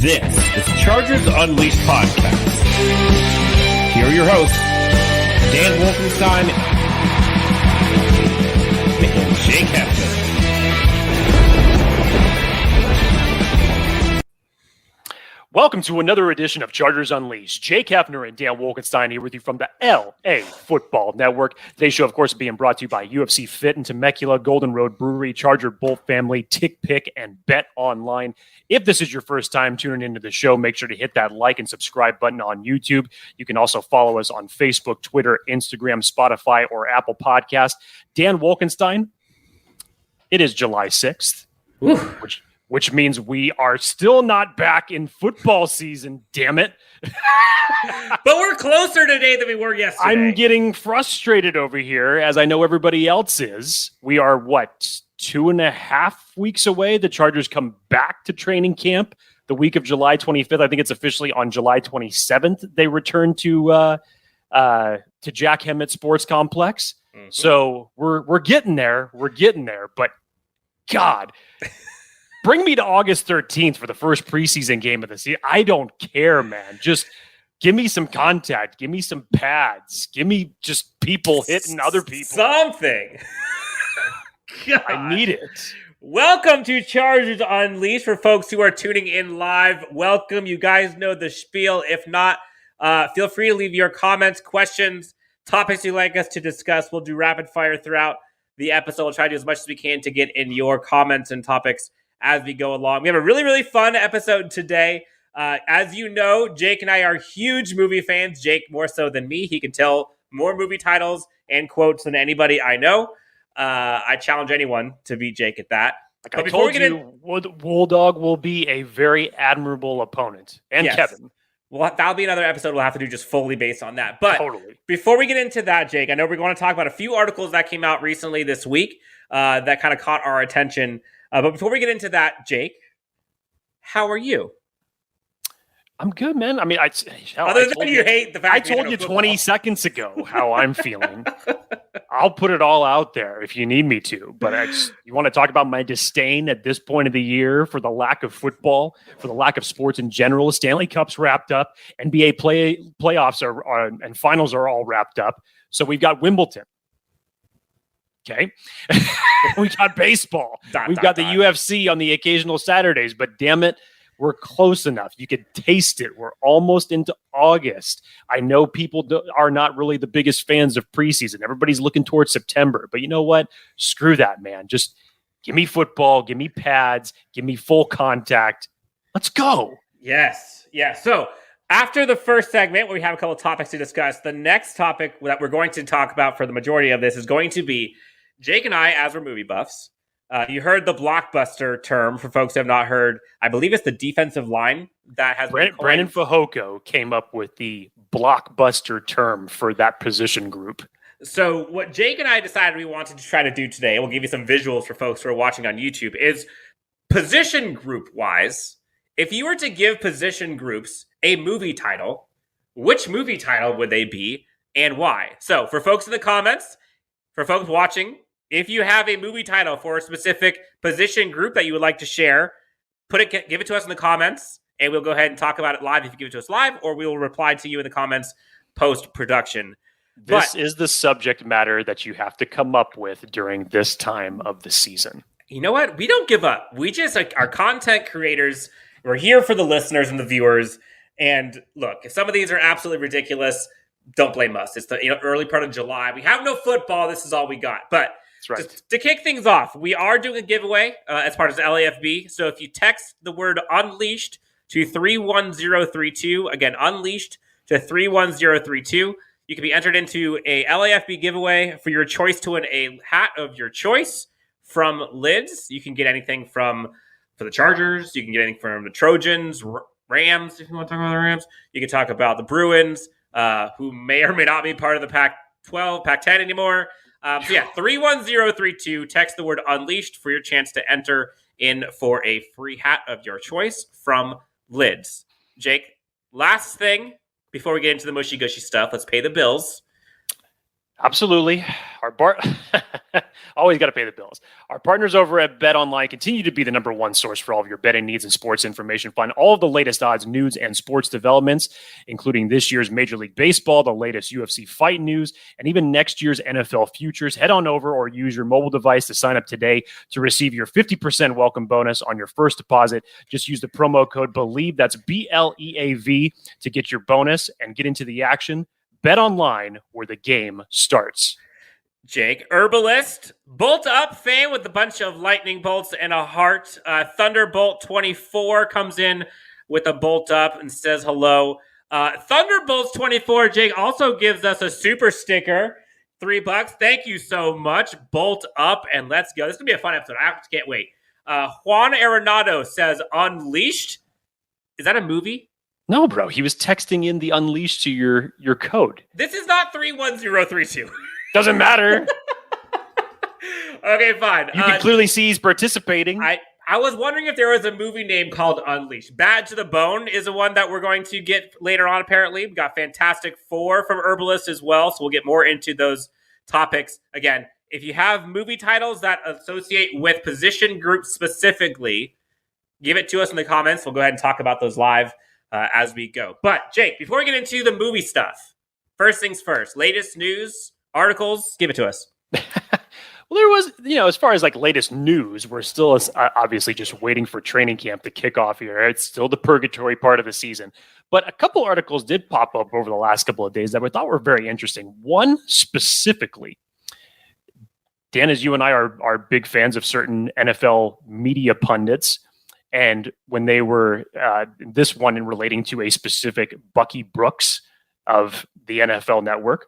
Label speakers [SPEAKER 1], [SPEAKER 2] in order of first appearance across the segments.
[SPEAKER 1] This is Chargers Unleashed podcast. Here are your hosts, Dan Wolfenstein and Jake Hefner.
[SPEAKER 2] Welcome to another edition of Chargers Unleashed. Jake Hefner and Dan Wolkenstein here with you from the LA Football Network. Today's show, of course, being brought to you by UFC Fit in Temecula, Golden Road Brewery, Charger Bolt Family, Tick Pick, and Bet Online. If this is your first time tuning into the show, make sure to hit that like and subscribe button on YouTube. You can also follow us on Facebook, Twitter, Instagram, Spotify, or Apple Podcast. Dan Wolkenstein, it is July 6th, which means we are still not back in football season, damn it.
[SPEAKER 3] But we're closer today than we were yesterday.
[SPEAKER 2] I'm getting frustrated over here, as I know everybody else is. We are, 2.5 weeks away? The Chargers come back to training camp the week of July 25th. I think it's officially on July 27th. They return to Jack Hammett Sports Complex. Mm-hmm. So we're getting there. We're getting there. But, God... Bring me to August 13th for the first preseason game of the season. I don't care, man. Just give me some contact. Give me some pads. Give me just people hitting other people.
[SPEAKER 3] Something.
[SPEAKER 2] I need it.
[SPEAKER 3] Welcome to Chargers Unleashed. For folks who are tuning in live, welcome. You guys know the spiel. If not, feel free to leave your comments, questions, topics you'd like us to discuss. We'll do rapid fire throughout the episode. We'll try to do as much as we can to get in your comments and topics as we go along. We have a really, really fun episode today. As you know, Jake and I are huge movie fans. Jake more so than me. He can tell more movie titles and quotes than anybody I know. I challenge anyone to beat Jake at that.
[SPEAKER 2] But I told you, Bulldog will be a very admirable opponent. And yes. Kevin.
[SPEAKER 3] Well, that'll be another episode we'll have to do just fully based on that. But Before we get into that, Jake, I know we're going to talk about a few articles that came out recently this week that kind of caught our attention. But before we get into that, Jake, how are you?
[SPEAKER 2] I'm good, man. I mean, I
[SPEAKER 3] told
[SPEAKER 2] you 20 seconds ago how I'm feeling. I'll put it all out there if you need me to. But you want to talk about my disdain at this point of the year for the lack of football, for the lack of sports in general. Stanley Cup's wrapped up. NBA playoffs are and finals are all wrapped up. So we've got Wimbledon. Okay. We got baseball. We've got the UFC on the occasional Saturdays, but damn it, we're close enough. You could taste it. We're almost into August. I know people are not really the biggest fans of preseason. Everybody's looking towards September, but you know what? Screw that, man. Just give me football, give me pads, give me full contact. Let's go.
[SPEAKER 3] Yes. Yeah. So after the first segment, where we have a couple of topics to discuss, the next topic that we're going to talk about for the majority of this is going to be Jake and I, as we're movie buffs. You heard the blockbuster term. For folks who have not heard, I believe it's the defensive line that has
[SPEAKER 2] Brandon Fajoko came up with the blockbuster term for that position group.
[SPEAKER 3] So what Jake and I decided we wanted to try to do today, we'll give you some visuals for folks who are watching on YouTube, is position group wise. If you were to give position groups a movie title, which movie title would they be and why? So for folks in the comments, for folks watching, if you have a movie title for a specific position group that you would like to share, give it to us in the comments, and we'll go ahead and talk about it live if you give it to us live, or we will reply to you in the comments post-production.
[SPEAKER 2] This is the subject matter that you have to come up with during this time of the season.
[SPEAKER 3] You know what? We don't give up. We just are content creators. We're here for the listeners and the viewers. And look, if some of these are absolutely ridiculous, don't blame us. It's the early part of July. We have no football. This is all we got. But
[SPEAKER 2] that's right.
[SPEAKER 3] Just to kick things off, we are doing a giveaway as part of the LAFB. So if you text the word Unleashed to 31032, again, Unleashed to 31032, you can be entered into a LAFB giveaway for your choice to win a hat of your choice from Lids. You can get anything for the Chargers. You can get anything from the Trojans, Rams, if you want to talk about the Rams. You can talk about the Bruins, who may or may not be part of the Pac-12, Pac-10 anymore. 31032, text the word Unleashed for your chance to enter in for a free hat of your choice from Lids. Jake, last thing before we get into the mushy-gushy stuff, let's pay the bills.
[SPEAKER 2] Absolutely. Always got to pay the bills. Our partners over at BetOnline continue to be the number one source for all of your betting needs and sports information. Find all of the latest odds, news, and sports developments, including this year's Major League Baseball, the latest UFC fight news, and even next year's NFL futures. Head on over or use your mobile device to sign up today to receive your 50% welcome bonus on your first deposit. Just use the promo code BELIEVE, that's BLEAV, to get your bonus and get into the action. Bet online, where the game starts.
[SPEAKER 3] Jake, Herbalist, bolt up fan with a bunch of lightning bolts and a heart. Thunderbolt 24 comes in with a bolt up and says hello. Thunderbolts 24, Jake, also gives us a super sticker, $3. Thank you so much. Bolt up and let's go. This is gonna be a fun episode. I can't wait. Juan Arenado says Unleashed. Is that a movie?
[SPEAKER 2] No, bro. He was texting in the Unleashed to your code.
[SPEAKER 3] This is not 31032.
[SPEAKER 2] Doesn't matter.
[SPEAKER 3] Okay, fine.
[SPEAKER 2] You can clearly see he's participating.
[SPEAKER 3] I was wondering if there was a movie name called Unleashed. Bad to the Bone is the one that we're going to get later on, apparently. We got Fantastic Four from Herbalist as well, so we'll get more into those topics. Again, if you have movie titles that associate with position groups specifically, give it to us in the comments. We'll go ahead and talk about those live as we go. But, Jake, before we get into the movie stuff, first things first, latest news, articles, give it to us.
[SPEAKER 2] Well, there was, as far as like latest news, we're still obviously just waiting for training camp to kick off here. It's still the purgatory part of the season. But a couple articles did pop up over the last couple of days that we thought were very interesting. One specifically, Dan, as you and I are big fans of certain NFL media pundits, and when they were this one in relating to a specific Bucky Brooks of the NFL Network,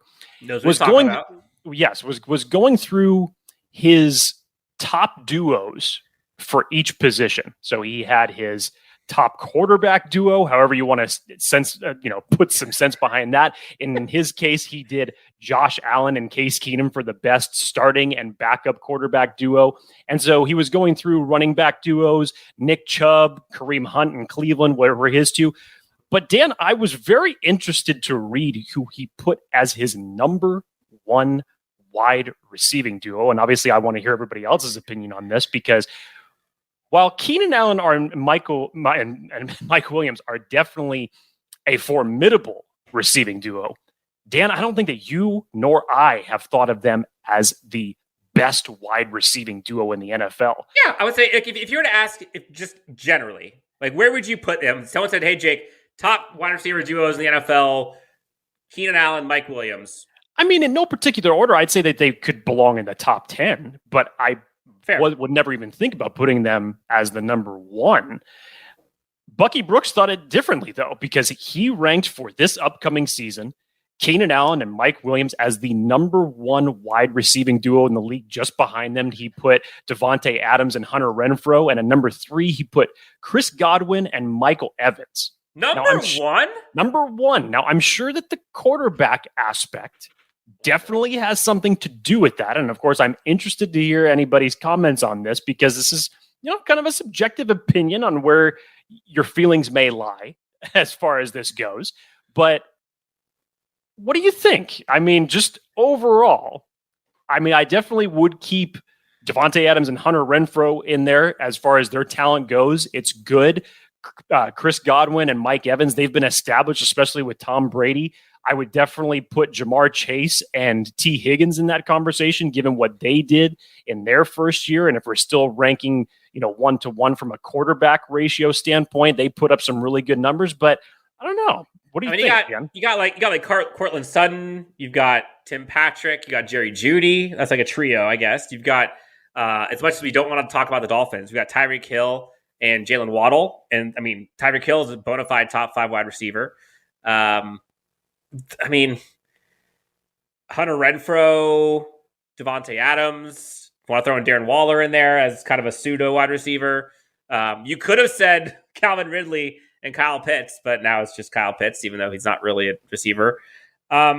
[SPEAKER 2] was going through his top duos for each position. So he had his top quarterback duo, however you want to put some sense behind that. And in his case, he did Josh Allen and Case Keenum for the best starting and backup quarterback duo. And so he was going through running back duos, Nick Chubb, Kareem Hunt in Cleveland, whatever his two. But Dan, I was very interested to read who he put as his number one wide receiving duo. And obviously I want to hear everybody else's opinion on this, because while Keenan Allen and Mike Williams are definitely a formidable receiving duo, Dan, I don't think that you nor I have thought of them as the best wide receiving duo in the NFL.
[SPEAKER 3] Yeah, I would say if you were to ask, just generally, like where would you put them? Someone said, "Hey, Jake, top wide receiver duos in the NFL: Keenan Allen, Mike Williams."
[SPEAKER 2] I mean, in no particular order, I'd say that they could belong in the top 10, but I would never even think about putting them as the number one. Bucky Brooks thought it differently, though, because he ranked for this upcoming season Keenan Allen and Mike Williams as the number one wide receiving duo in the league. Just behind them, he put Devontae Adams and Hunter Renfrow. And at number 3, he put Chris Godwin and Michael Evans.
[SPEAKER 3] Number one?
[SPEAKER 2] Number one. Now, I'm sure that the quarterback aspect definitely has something to do with that. And of course, I'm interested to hear anybody's comments on this, because this is, kind of a subjective opinion on where your feelings may lie as far as this goes. But what do you think? I mean, just overall, I definitely would keep Devontae Adams and Hunter Renfrow in there as far as their talent goes. It's good. Chris Godwin and Mike Evans, they've been established, especially with Tom Brady. I would definitely put Jamar Chase and T. Higgins in that conversation, given what they did in their first year. And if we're still ranking, 1-to-1 from a quarterback ratio standpoint, they put up some really good numbers. But I don't know. What do you think, Ken?
[SPEAKER 3] You got like Cortland Sutton. You've got Tim Patrick. You got Jerry Jeudy. That's like a trio, I guess. You've got, as much as we don't want to talk about the Dolphins, we got Tyreek Hill and Jalen Waddle. And Tyreek Hill is a bona fide top 5 wide receiver. Hunter Renfrow, Devontae Adams. Want to throw in Darren Waller in there as kind of a pseudo wide receiver. You could have said Calvin Ridley and Kyle Pitts, but now it's just Kyle Pitts, even though he's not really a receiver. I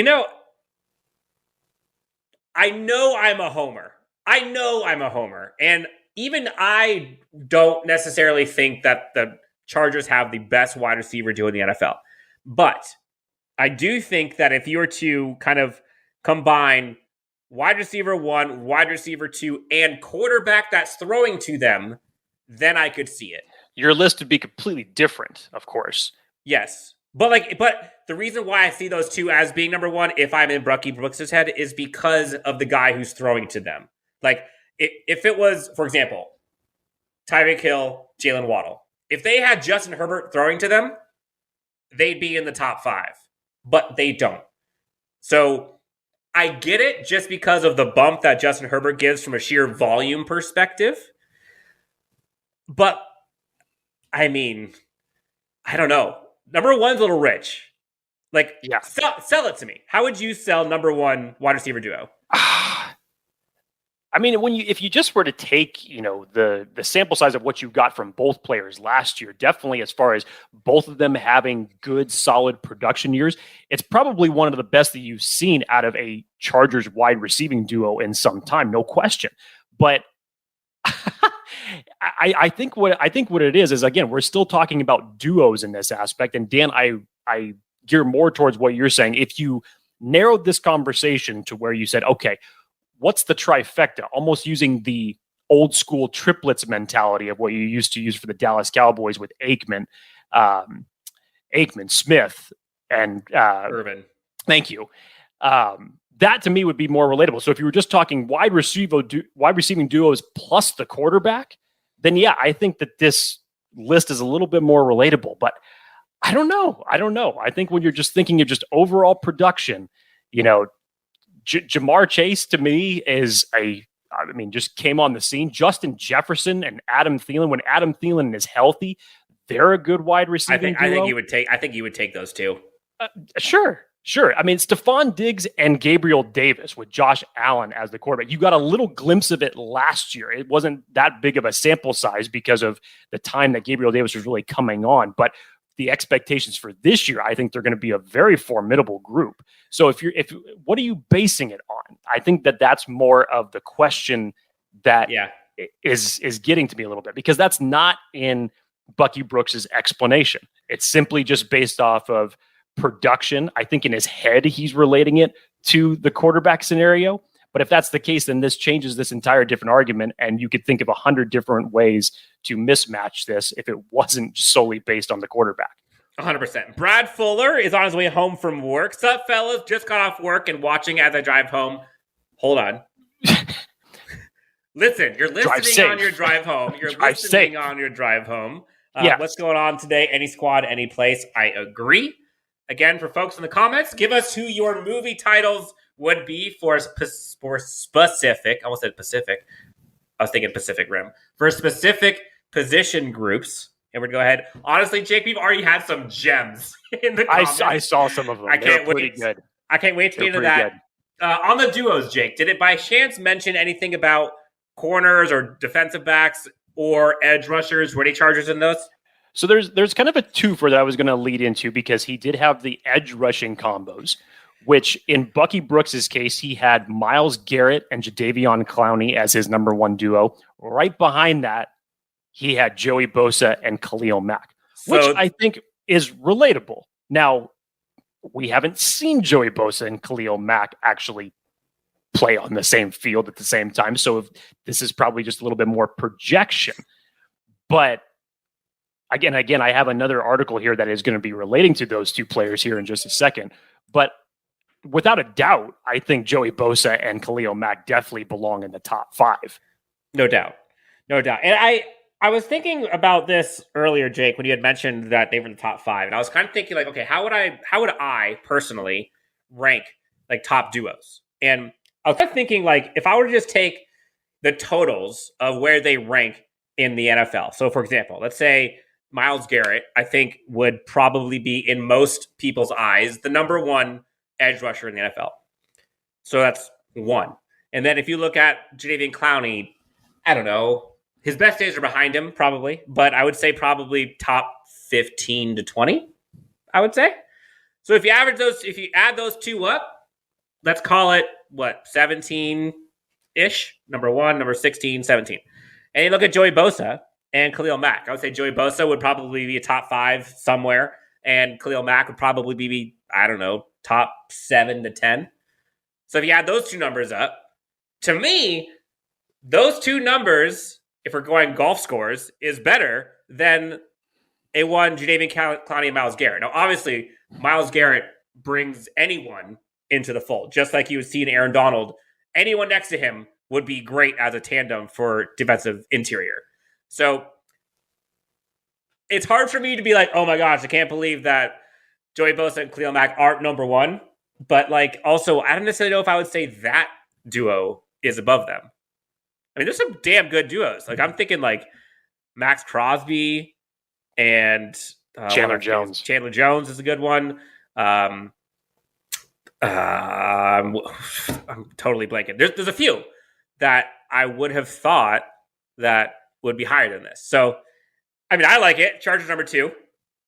[SPEAKER 3] know I'm a homer. And even I don't necessarily think that the Chargers have the best wide receiver duo in the NFL. But I do think that if you were to kind of combine wide receiver 1, wide receiver 2, and quarterback that's throwing to them, then I could see it.
[SPEAKER 2] Your list would be completely different, of course.
[SPEAKER 3] Yes. But the reason why I see those two as being number 1, if I'm in Bucky Brooks' head, is because of the guy who's throwing to them. Like, if it was, for example, Tyreek Hill, Jalen Waddle, if they had Justin Herbert throwing to them, they'd be in the top 5. But they don't. So I get it just because of the bump that Justin Herbert gives from a sheer volume perspective. But, I mean, I don't know. Number 1's a little rich. Like,
[SPEAKER 2] yeah.
[SPEAKER 3] Sell it to me. How would you sell number 1 wide receiver duo?
[SPEAKER 2] I mean, if you just were to take, the sample size of what you got from both players last year, definitely as far as both of them having good, solid production years, it's probably one of the best that you've seen out of a Chargers wide receiving duo in some time, no question. But I think what it is again, we're still talking about duos in this aspect. And Dan, I gear more towards what you're saying. If you narrowed this conversation to where you said, okay, what's the trifecta? Almost using the old school triplets mentality of what you used to use for the Dallas Cowboys with Aikman, Smith, and
[SPEAKER 3] Irvin.
[SPEAKER 2] Thank you. That to me would be more relatable. So if you were just talking wide receiving duos plus the quarterback, then yeah, I think that this list is a little bit more relatable. But I don't know. I think when you're just thinking of just overall production, Jamar Chase to me just came on the scene. Justin Jefferson and Adam Thielen. When Adam Thielen is healthy, they're a good wide receiving duo.
[SPEAKER 3] I think you would take those two.
[SPEAKER 2] Sure. I mean, Stephon Diggs and Gabriel Davis with Josh Allen as the quarterback. You got a little glimpse of it last year. It wasn't that big of a sample size because of the time that Gabriel Davis was really coming on. But the expectations for this year, I think they're going to be a very formidable group. So what are you basing it on? I think that's more of the question that is getting to me a little bit, because that's not in Bucky Brooks's explanation. It's simply just based off of production. I think in his head, he's relating it to the quarterback scenario. But if that's the case, then this changes this entire different argument. And you could think of 100 different ways to mismatch this if it wasn't solely based on the quarterback.
[SPEAKER 3] 100%. Brad Fuller is on his way home from work. Sup, fellas? Just got off work and watching as I drive home. Hold on. Listen, you're listening on your drive home. You're listening on your drive home. What's going on today? Any squad, any place? I agree. Again, for folks in the comments, give us who your movie titles would be for specific. I almost said Pacific. I was thinking Pacific Rim. For specific position groups. And we're going to go ahead. Honestly, Jake, we've already had some gems in the comments.
[SPEAKER 2] I saw some of them. They're pretty good.
[SPEAKER 3] I can't wait to get into that. On the duos, Jake, did it by chance mention anything about corners or defensive backs or edge rushers? Were any Chargers in those?
[SPEAKER 2] So there's kind of a twofer that I was going to lead into, because he did have the edge rushing combos, which in Bucky Brooks's case, he had Myles Garrett and Jadeveon Clowney as his number 1 duo. Right behind that, he had Joey Bosa and Khalil Mack, which I think is relatable. Now, we haven't seen Joey Bosa and Khalil Mack actually play on the same field at the same time. So this is probably just a little bit more projection. But Again, I have another article here that is going to be relating to those two players here in just a second. But without a doubt, I think Joey Bosa and Khalil Mack definitely belong in the top 5.
[SPEAKER 3] No doubt. And I was thinking about this earlier, Jake, when you had mentioned that they were in the top 5. And I was kind of thinking like, okay, how would I personally rank like top duos? And I was kind of thinking like, if I were to just take the totals of where they rank in the NFL. So for example, let's say Myles Garrett, I think, would probably be, in most people's eyes, the number 1 edge rusher in the NFL. So that's 1. And then if you look at Jadeveon Clowney, I don't know. His best days are behind him, probably. But I would say probably top 15 to 20, I would say. So if you add those two up, let's call it, 17-ish? Number 1, number 16, 17. And you look at Joey Bosa and Khalil Mack. I would say Joey Bosa would probably be a top 5 somewhere, and Khalil Mack would probably be I don't know, top 7 to 10. So if you add those two numbers up, to me, those two numbers, if we're going golf scores, is better than a one Jadeveon Clowney and Myles Garrett. Now, obviously, Myles Garrett brings anyone into the fold, just like you would see in Aaron Donald. Anyone next to him would be great as a tandem for defensive interior. So it's hard for me to be like, oh my gosh, I can't believe that Joey Bosa and Khalil Mack aren't number one. But like, also, I don't necessarily know if I would say that duo is above them. I mean, there's some damn good duos. Like, I'm thinking like Max Crosby and
[SPEAKER 2] Chandler Jones.
[SPEAKER 3] Chandler Jones is a good one. I'm totally blanking. There's a few that I would have thought that would be higher than this. So, I mean, I like it. Chargers number 2.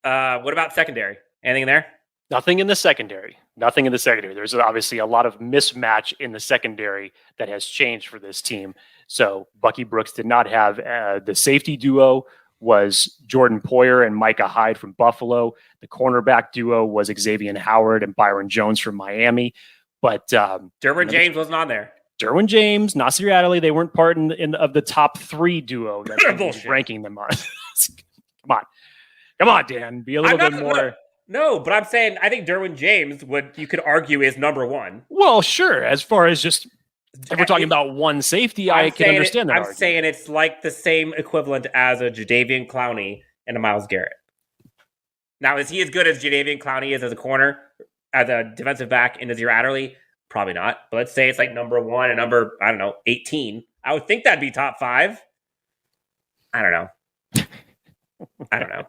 [SPEAKER 3] What about secondary? Anything in there?
[SPEAKER 2] Nothing in the secondary. There's obviously a lot of mismatch in the secondary that has changed for this team. So Bucky Brooks did not have the safety duo was Jordan Poyer and Micah Hyde from Buffalo. The cornerback duo was Xavier Howard and Byron Jones from Miami. But
[SPEAKER 3] Derwin James wasn't on there.
[SPEAKER 2] Derwin James, Nasir Adderley, they weren't part of the top 3 duo that was ranking them on. Come on, Dan. Be a little bit more.
[SPEAKER 3] No, but I'm saying I think Derwin James, what you could argue is number 1.
[SPEAKER 2] Well, sure. As far as just if we're talking about one safety, I can understand that.
[SPEAKER 3] I'm saying it's like the same equivalent as a Jadeveon Clowney and a Myles Garrett. Now, is he as good as Jadeveon Clowney is as a corner, as a defensive back in Nasir Adderley? Probably not. But let's say it's like number 1 and number, 18. I would think that'd be top 5. I don't know.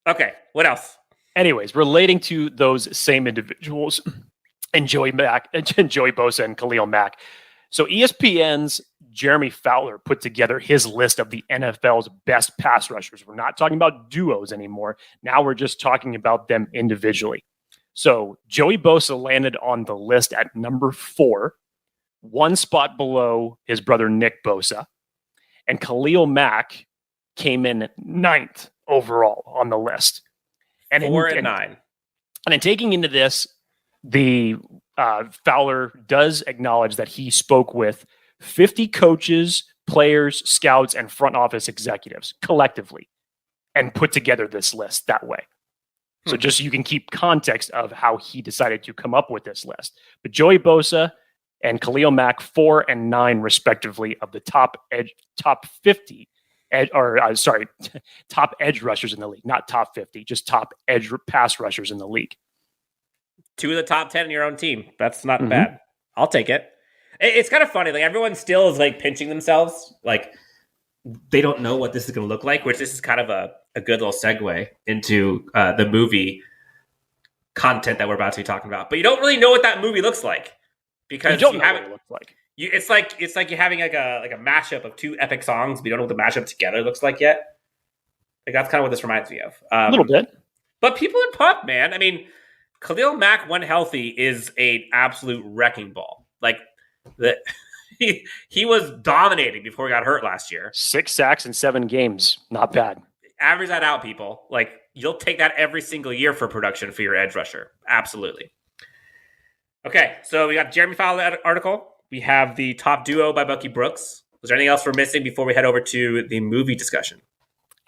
[SPEAKER 3] Okay, what else?
[SPEAKER 2] Anyways, relating to those same individuals, and Joey Bosa and Khalil Mack. So ESPN's Jeremy Fowler put together his list of the NFL's best pass rushers. We're not talking about duos anymore. Now we're just talking about them individually. So Joey Bosa landed on the list at number 4, 1 spot below his brother Nick Bosa. And Khalil Mack came in 9th overall on the list. And
[SPEAKER 3] 4 and 9.
[SPEAKER 2] And in taking into this, the Fowler does acknowledge that he spoke with 50 coaches, players, scouts, and front office executives collectively and put together this list that way. So just so you can keep context of how he decided to come up with this list. But Joey Bosa and Khalil Mack, 4 and 9 respectively of the top 50 top edge rushers in the league, not top 50, just top edge pass rushers in the league.
[SPEAKER 3] 2 of the top 10 in your own team. That's not bad. I'll take it. It's kind of funny. Like, everyone still is like pinching themselves. Like, they don't know what this is going to look like, which this is kind of a good little segue into the movie content that we're about to be talking about. But you don't really know what that movie looks like because
[SPEAKER 2] you haven't. What it looks like.
[SPEAKER 3] It's like you're having like a mashup of 2 epic songs, but you don't know what the mashup together looks like yet. Like, that's kind of what this reminds me of.
[SPEAKER 2] A little bit.
[SPEAKER 3] But people are pumped, man. I mean, Khalil Mack, when healthy, is an absolute wrecking ball. Like, he was dominating before he got hurt last year.
[SPEAKER 2] 6 sacks in 7 games. Not bad.
[SPEAKER 3] Average that out, people. Like, you'll take that every single year for production for your edge rusher. Absolutely. Okay, so we got Jeremy Fowler article. We have the top duo by Bucky Brooks. Was there anything else we're missing before we head over to the movie discussion?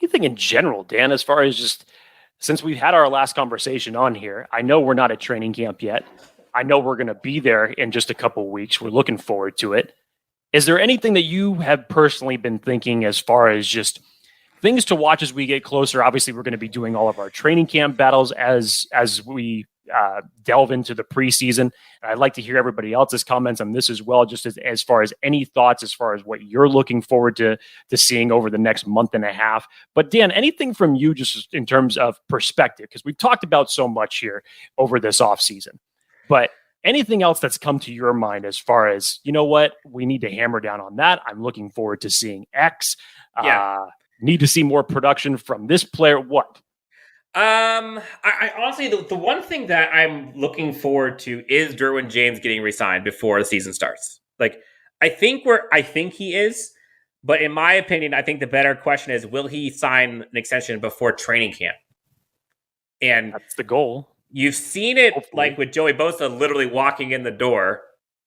[SPEAKER 2] Anything in general, Dan, as far as just since we've had our last conversation on here, I know we're not at training camp yet. I know we're going to be there in just a couple of weeks. We're looking forward to it. Is there anything that you have personally been thinking as far as just things to watch as we get closer? Obviously, we're going to be doing all of our training camp battles as we delve into the preseason. And I'd like to hear everybody else's comments on this as well, just as far as any thoughts as far as what you're looking forward to seeing over the next month and a half. But Dan, anything from you just in terms of perspective, because we've talked about so much here over this offseason, but anything else that's come to your mind as far as, you know what, we need to hammer down on that. I'm looking forward to seeing X. Need to see more production from this player. What?
[SPEAKER 3] I honestly, the one thing that I'm looking forward to is Derwin James getting re-signed before the season starts. Like, I think he is, but in my opinion, I think the better question is, will he sign an extension before training camp? And
[SPEAKER 2] that's the goal.
[SPEAKER 3] You've seen it
[SPEAKER 2] Hopefully.
[SPEAKER 3] like with Joey Bosa literally walking in the door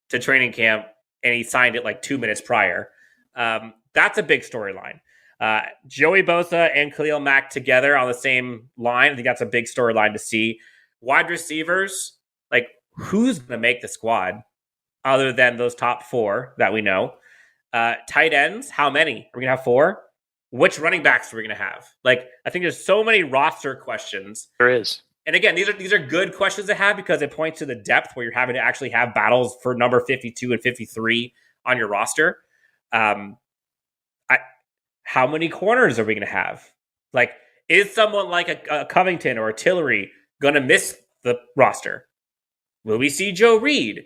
[SPEAKER 3] to training camp, and he signed it like 2 minutes prior. That's a big storyline. Joey Bosa and Khalil Mack together on the same line. I think that's a big storyline to see. Wide receivers, like who's going to make the squad other than those top 4 that we know? Tight ends, how many? Are we going to have 4? Which running backs are we going to have? Like, I think there's so many roster questions.
[SPEAKER 2] There is.
[SPEAKER 3] And again, these are good questions to have because it points to the depth where you're having to actually have battles for number 52 and 53 on your roster. How many corners are we going to have? Like, is someone like a Covington or a Tillery going to miss the roster? Will we see Joe Reed?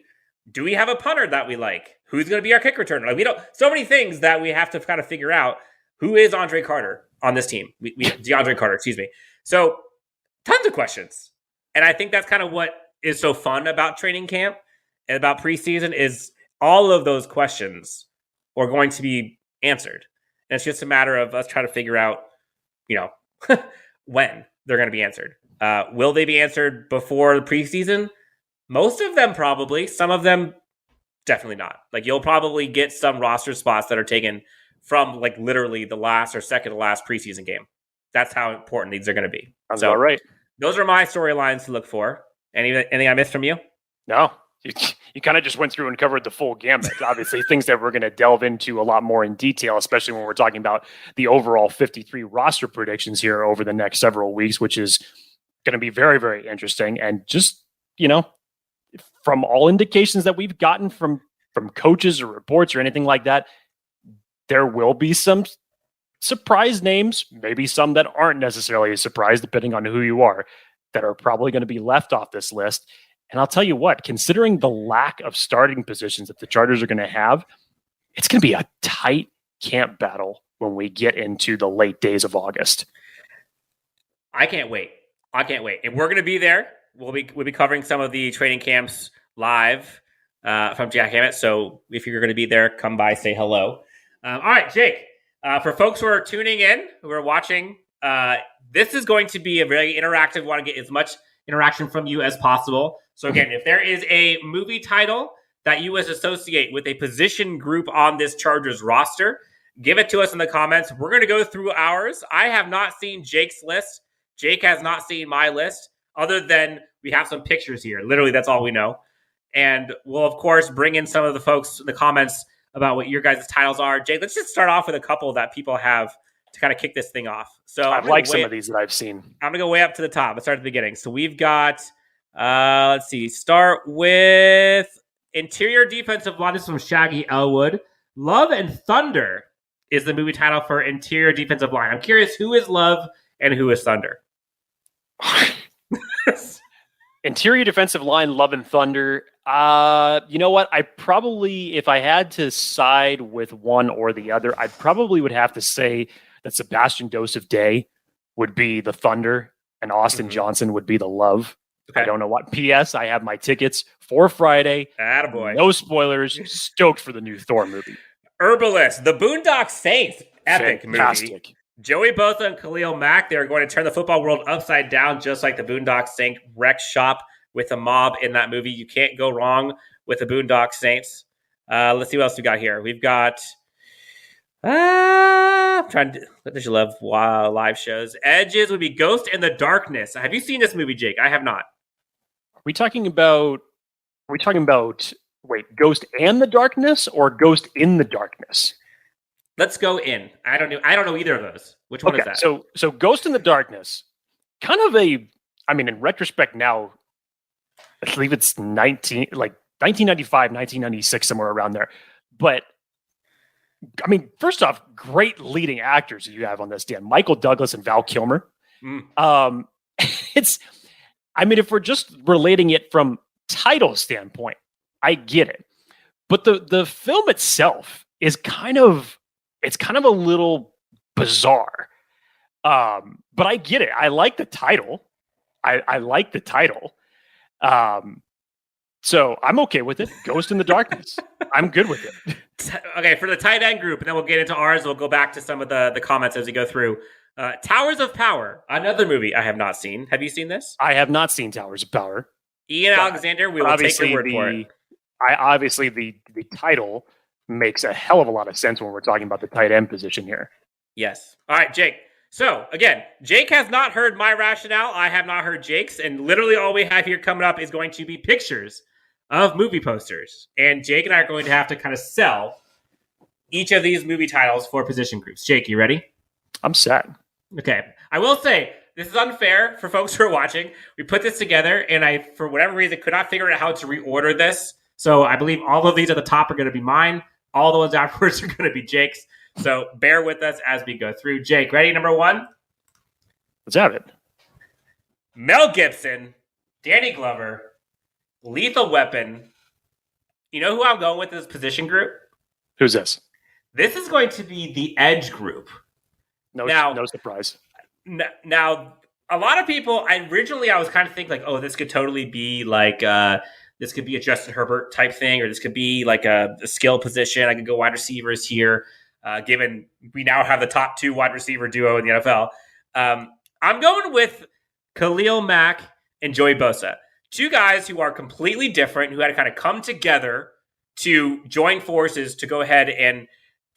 [SPEAKER 3] Do we have a punter that we like? Who's going to be our kick returner? Like, we don't. So many things that we have to kind of figure out. Who is Andre Carter on this team? DeAndre Carter, excuse me. So, tons of questions. And I think that's kind of what is so fun about training camp and about preseason is all of those questions are going to be answered. And it's just a matter of us trying to figure out, when they're going to be answered. Will they be answered before the preseason? Most of them probably. Some of them definitely not. Like, you'll probably get some roster spots that are taken from like literally the last or second to last preseason game. That's how important these are going to be.
[SPEAKER 2] Sounds all right.
[SPEAKER 3] Those are my storylines to look for. Anything I missed from you?
[SPEAKER 2] No. You kind of just went through and covered the full gamut. Obviously, things that we're going to delve into a lot more in detail, especially when we're talking about the overall 53 roster predictions here over the next several weeks, which is going to be very, very interesting. And just, from all indications that we've gotten from coaches or reports or anything like that, there will be some surprise names, maybe some that aren't necessarily a surprise, depending on who you are, that are probably going to be left off this list. And I'll tell you what, considering the lack of starting positions that the Chargers are going to have, it's going to be a tight camp battle when we get into the late days of August.
[SPEAKER 3] I can't wait. And we're going to be there. We'll be covering some of the training camps live from Jack Hammett. So if you're going to be there, come by, say hello. All right, Jake, for folks who are tuning in, who are watching, this is going to be a very interactive. We want to get as much interaction from you as possible. So again, if there is a movie title that you associate with a position group on this Chargers roster, give it to us in the comments. We're going to go through ours. I have not seen Jake's list. Jake has not seen my list, other than we have some pictures here. Literally, that's all we know. And we'll, of course, bring in some of the folks in the comments about what your guys' titles are. Jake, let's just start off with a couple that people have to kind of kick this thing off. So
[SPEAKER 2] I like some of these that I've seen.
[SPEAKER 3] I'm going to go way up to the top. Let's start at the beginning. So we've got, let's see, start with interior defensive line. This is from Shaggy Elwood. Love and Thunder is the movie title for interior defensive line. I'm curious, who is Love and who is Thunder?
[SPEAKER 2] Interior defensive line, Love and Thunder. You know what? I probably, if I had to side with one or the other, I probably would have to say that Sebastian Joseph Day would be the Thunder and Austin Johnson would be the Love. Okay. I don't know what. P.S. I have my tickets for Friday.
[SPEAKER 3] Attaboy.
[SPEAKER 2] No spoilers. Stoked for the new Thor movie.
[SPEAKER 3] Herbalist, the Boondock Saints. Epic
[SPEAKER 2] Fantastic
[SPEAKER 3] movie. Joey Bosa and Khalil Mack, they're going to turn the football world upside down, just like the Boondock Saints wreck shop with a mob in that movie. You can't go wrong with the Boondock Saints. Let's see what else we got here. We've got what did you love live shows? Edges would be Ghost in the Darkness. Have you seen this movie, Jake? I have not.
[SPEAKER 2] Are we talking about Ghost and the Darkness or Ghost in the Darkness?
[SPEAKER 3] Let's go in. I don't know either of those. Which one is that?
[SPEAKER 2] So Ghost in the Darkness, kind of in retrospect now, I believe it's 1995, 1996, somewhere around there. But I mean, first off, great leading actors you have on this, Dan. Michael Douglas and Val Kilmer. If we're just relating it from title standpoint, I get it. But the film itself is kind of a little bizarre. But I get it. I like the title. I like the title. So I'm okay with it. Ghost in the Darkness. I'm good with it.
[SPEAKER 3] Okay, for the tight end group, and then we'll get into ours. We'll go back to some of the comments as we go through. Towers of Power, another movie I have not seen. Have you seen this?
[SPEAKER 2] I have not seen Towers of Power.
[SPEAKER 3] Ian Alexander, we will take your word for it.
[SPEAKER 2] Obviously, the title makes a hell of a lot of sense when we're talking about the tight end position here.
[SPEAKER 3] Yes. All right, Jake. So, again, Jake has not heard my rationale. I have not heard Jake's. And literally all we have here coming up is going to be pictures of movie posters. And Jake and I are going to have to kind of sell each of these movie titles for position groups. Jake, you ready?
[SPEAKER 2] I'm set.
[SPEAKER 3] Okay. I will say, this is unfair for folks who are watching. We put this together, and I, for whatever reason, could not figure out how to reorder this. So I believe all of these at the top are going to be mine. All the ones afterwards are going to be Jake's. So bear with us as we go through. Jake, ready? Number one?
[SPEAKER 2] Let's have it.
[SPEAKER 3] Mel Gibson, Danny Glover, Lethal Weapon. You know who I'm going with in this position group?
[SPEAKER 2] Who's this?
[SPEAKER 3] This is going to be the Edge group.
[SPEAKER 2] No surprise.
[SPEAKER 3] Now, a lot of people, I was kind of thinking like, oh, this could totally be like, this could be a Justin Herbert type thing, or this could be like a skill position. I could go wide receivers here, given we now have the top 2 wide receiver duo in the NFL. I'm going with Khalil Mack and Joey Bosa. 2 guys who are completely different, who had to kind of come together to join forces to go ahead and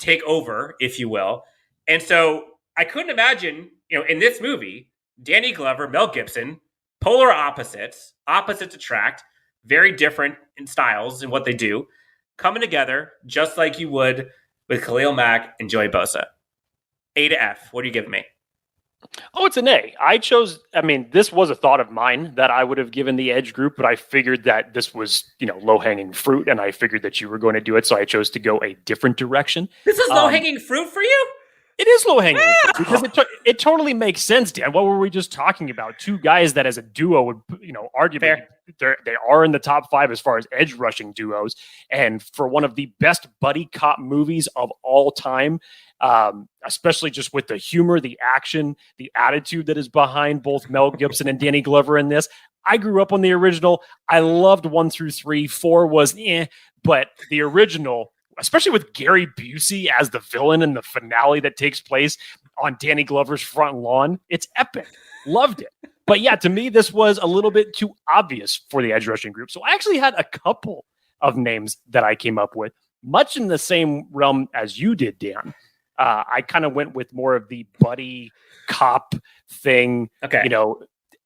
[SPEAKER 3] take over, if you will. And so I couldn't imagine, in this movie, Danny Glover, Mel Gibson, polar opposites attract, very different in styles and what they do, coming together just like you would with Khalil Mack and Joey Bosa. A to F. What do you give me?
[SPEAKER 2] Oh, it's an A. This was a thought of mine that I would have given the Edge group, but I figured that this was, low-hanging fruit, and I figured that you were going to do it, so I chose to go a different direction.
[SPEAKER 3] This is low-hanging fruit for you?
[SPEAKER 2] It is low-hanging fruit because it totally makes sense, Dan. What were we just talking about? 2 guys that as a duo would, arguably they are in the top 5 as far as edge rushing duos. And for one of the best buddy cop movies of all time, especially just with the humor, the action, the attitude that is behind both Mel Gibson and Danny Glover in this. I grew up on the original. I loved 1 through 3. 4 was but the original, especially with Gary Busey as the villain in the finale that takes place on Danny Glover's front lawn, it's epic. Loved it. But yeah, to me, this was a little bit too obvious for the edge rushing group. So I actually had a couple of names that I came up with, much in the same realm as you did, Dan. I kind of went with more of the buddy cop thing,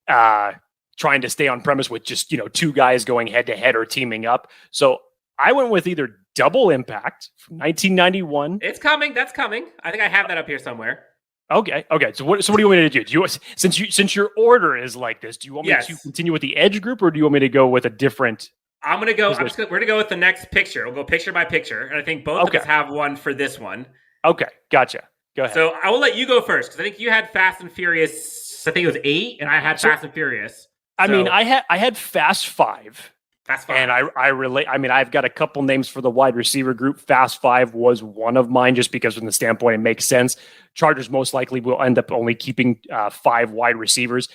[SPEAKER 2] trying to stay on premise with just, 2 guys going head to head or teaming up. So I went with either Double Impact from 1991.
[SPEAKER 3] It's coming. That's coming. I think I have that up here somewhere.
[SPEAKER 2] Okay. So what do you want me to do? Since your order is like this, do you want me to continue with the Edge group, or do you want me to go with a different?
[SPEAKER 3] I'm gonna go. We're gonna go with the next picture. We'll go picture by picture, and I think both of us have one for this one.
[SPEAKER 2] Okay, gotcha. Go ahead.
[SPEAKER 3] So I will let you go first because I think you had Fast and Furious. I think it was 8, and I had Fast and Furious.
[SPEAKER 2] I had Fast 5.
[SPEAKER 3] Fast 5.
[SPEAKER 2] And I've got a couple names for the wide receiver group. Fast 5 was one of mine just because from the standpoint it makes sense. Chargers most likely will end up only keeping 5 wide receivers.